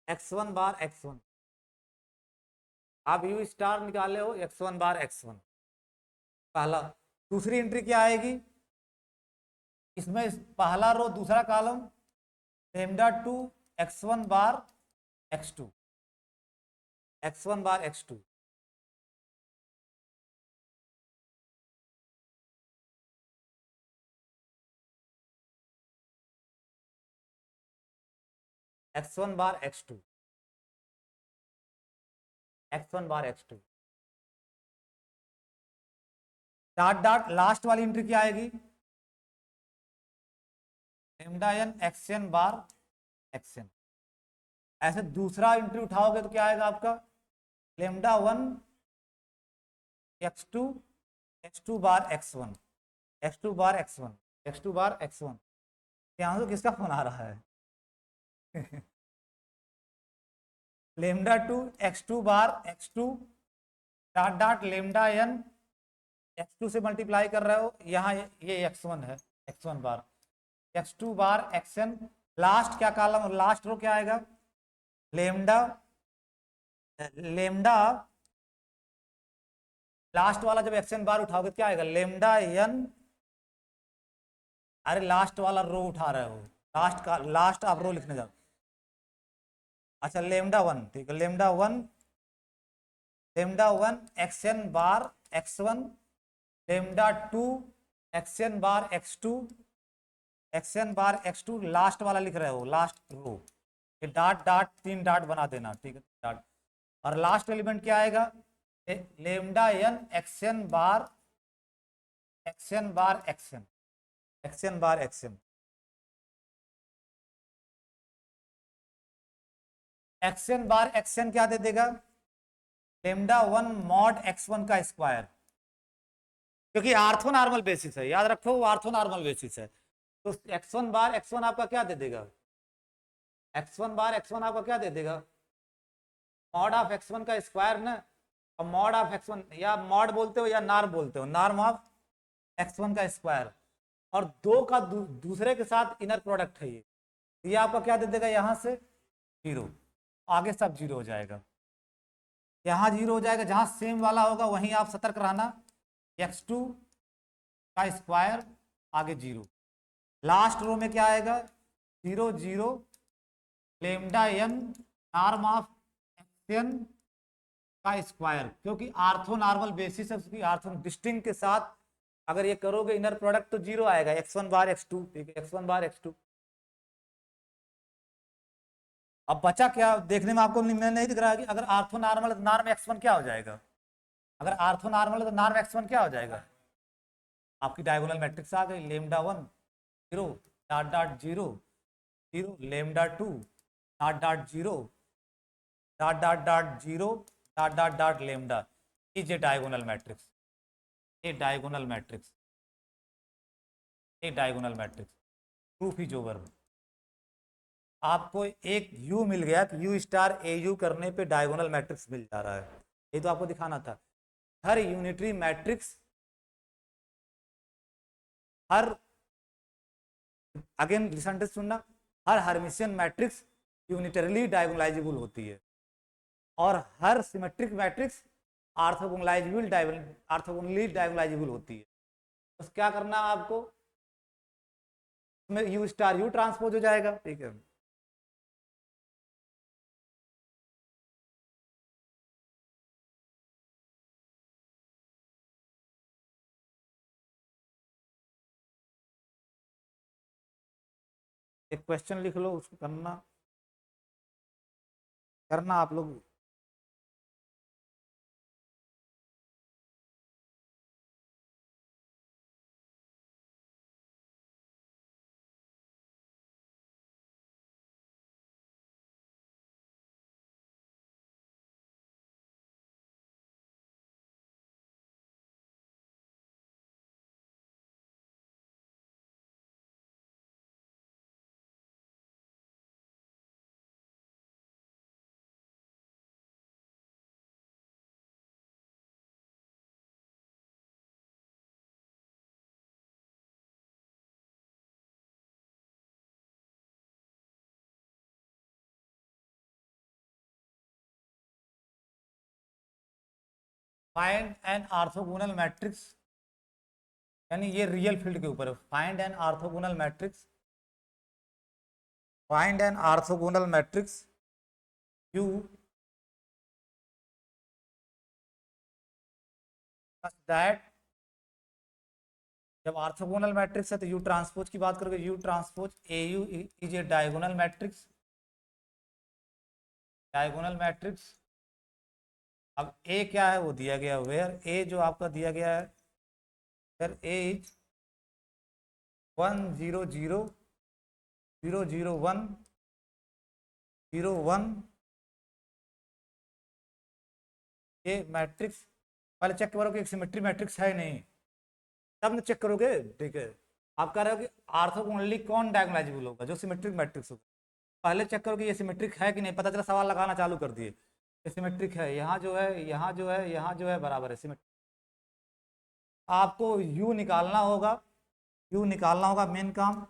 x1 बार x1। आप यू स्टार निकाले हो, x1 बार x1 पहला। दूसरी एंट्री क्या आएगी, इसमें पहला रो दूसरा column, lambda 2 x1 bar x2, x1 bar x2, x1 bar x2, x1 bar x2, dot dot last वाली एंट्री क्या आएगी, लेमडा n xn बार xn। ऐसे दूसरा एंट्री उठाओगे तो क्या आएगा आपका, लेमडा 1 x2, x2 बार x1, x2 बार x1, x2 बार x1। यहाँ तो किसका फोन आ रहा है लेमडा 2 x2 बार x2, dot dot lambda n x2 से मल्टीप्लाई कर रहे हो, यहाँ ये x1 है, x1 bar, x2 bar xn। Last क्या कॉलम, लास्ट रो क्या आएगा, लेमडा, लेमडा लास्ट वाला जब xn बार उठाओगे क्या आएगा, लेमडा n, अरे लास्ट वाला रो उठा रहे हो, लास्ट का लास्ट आप रो लिखने जाओ, अच्छा लेमडा 1, ठीक है, लेमडा 1, लेमडा 1 xn बार x1, लेमडा 2 xn बार x2, xn बार x2, लास्ट वाला लिख रहे हो, लास्ट रो, ये डॉट डॉट 3 डॉट बना देना, ठीक है, डॉट। और लास्ट एलिमेंट क्या आएगा, लेमडा n xn बार, xn बार xn, xn बार xn, xn बार xn क्या दे देगा, लेमडा 1 मॉड x1 का स्क्वायर, क्योंकि आर्थो नॉर्मल बेसिस है, याद रखो वो आर्थो नॉर्मल बेसिस है। तो x1 बार x1 आपका क्या दे देगा, x1 बार x1 आपका क्या दे देगा, मॉड ऑफ x1 का स्क्वायर ना, और मॉड ऑफ x1, या मॉड बोलते हो या नार्म बोलते हो, नार्म ऑफ x1 का स्क्वायर, और दो का दूसरे के साथ इनर प्रोडक्ट है ये आपका क्या दे देगा, यहाँ से 0, आगे सब 0 हो जाएगा, यहाँ 0 हो जाएगा, जहाँ सेम वाला होगा वहीं आप सतर्क रहना, x2 का स्क्वायर आगे 0, लास्ट रो में क्या आएगा, 0 0, lambda n norm of xn का स्क्वायर, क्योंकि आर्थो नॉर्मल बेसिस है उसकी, आर्थो डिस्टिंग के साथ अगर ये करोगे इनर प्रोडक्ट तो जीरो आएगा, x1 बार x2, ठीक है, x1 बार x2। अब बचा क्या देखने में आपको नहीं दिख रहा है कि अगर आर्थो नॉर्मल है तो नॉर्म x1 क्या हो जाएगा, अगर आर्थो नॉर्मल है तो नॉर्म x1 क्या हो जाएगा, आपकी डायगोनल मैट्रिक्स आ गई, lambda 1 0 dot dot 0 0, lambda 2 dot dot 0 dot dot dot 0 dot dot dot lambda. ये डायगोनल मैट्रिक्स, ये डायगोनल मैट्रिक्स, ये diagonal matrix, proof is over. आपको एक यू मिल गया कि यू स्टार ए यू करने पे डायगोनल मैट्रिक्स मिल जा रहा है, ये तो आपको दिखाना था। हर यूनिटरी मैट्रिक्स, हर, अगेन लिसन टू सुनना, हर हर्मिशियन मैट्रिक्स यूनिटरली डायगोनलाइजेबल होती है और हर सिमेट्रिक मैट्रिक्स आर्थोगोनली डायगोनलाइजेबल होती है। बस क्या करना है आपको, इसमें यू स्टार यू ट्रांसपोज हो जाएगा, ठीक है। एक क्वेश्चन लिख लो, उसको करना करना आप लोग। फाइंड एन ऑर्थोगोनल मैट्रिक्स, यानी ये रियल फील्ड के ऊपर है। Find an orthogonal matrix, find an orthogonal matrix U that, जब ऑर्थोगोनल मैट्रिक्स है तो यू ट्रांसपोज की बात करोगे, U transpose A U is a diagonal matrix, diagonal matrix. अब ए क्या है वो दिया गया, वेयर ए जो आपका दिया गया है, वेयर ए इज 1 0 0 0 0 1 0 1, ये मैट्रिक्स पहले चेक करोगे एक सिमेट्री मैट्रिक्स है नहीं, तब ना चेक करोगे, ठीक है। आप कह रहे हो कि ऑर्थोगोनली कौन डायगोनलाइजेबल होगा, जो सिमेट्रिक मैट्रिक्स होगा। पहले चेक करोगे ये सिमेट्रिक है कि नहीं, पता चला सवाल लगाना चालू कर दिए, ये सिमेट्रिक है, यहाँ जो है, यहाँ जो है, यहाँ जो है बराबर है सिमेट्रिक। आपको यू निकालना होगा, यू निकालना होगा, मेन काम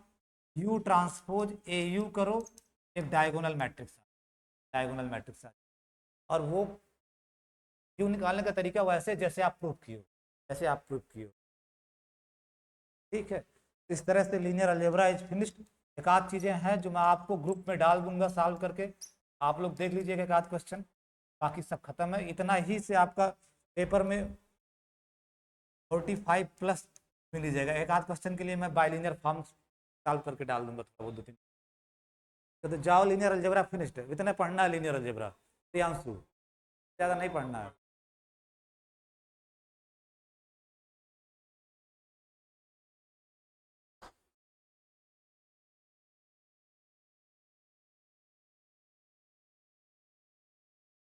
यू ट्रांसपोज ए यू करो, एक डायगोनल मैट्रिक्स, डायगोनल मैट्रिक्स। और वो यू निकालने का तरीका वैसे जैसे आप प्रूफ किए हो, जैसे आप प्रूफ किए हो, ठीक है। इस तरह से लीनियर अलजेब्रा इज फिनिश्ड। एक आध चीज़ें हैं जो मैं आपको ग्रुप में डाल दूंगा सॉल्व करके, आप लोग देख लीजिएगा एक आध क्वेश्चन, बाकी सब खत्म है। इतना ही से आपका पेपर में 45 प्लस मिल जाएगा। एक आध क्वेश्चन के लिए मैं बाइलिनियर फॉर्म सॉल्व करके डाल दूंगा थोड़ा बहुत, 2-3। तो जाओ, लीनियर अलजेब्रा फिनिश्ड है, इतना पढ़ना है लीनियर अलजेब्रा, प्रियांशु ज़्यादा नहीं पढ़ना है।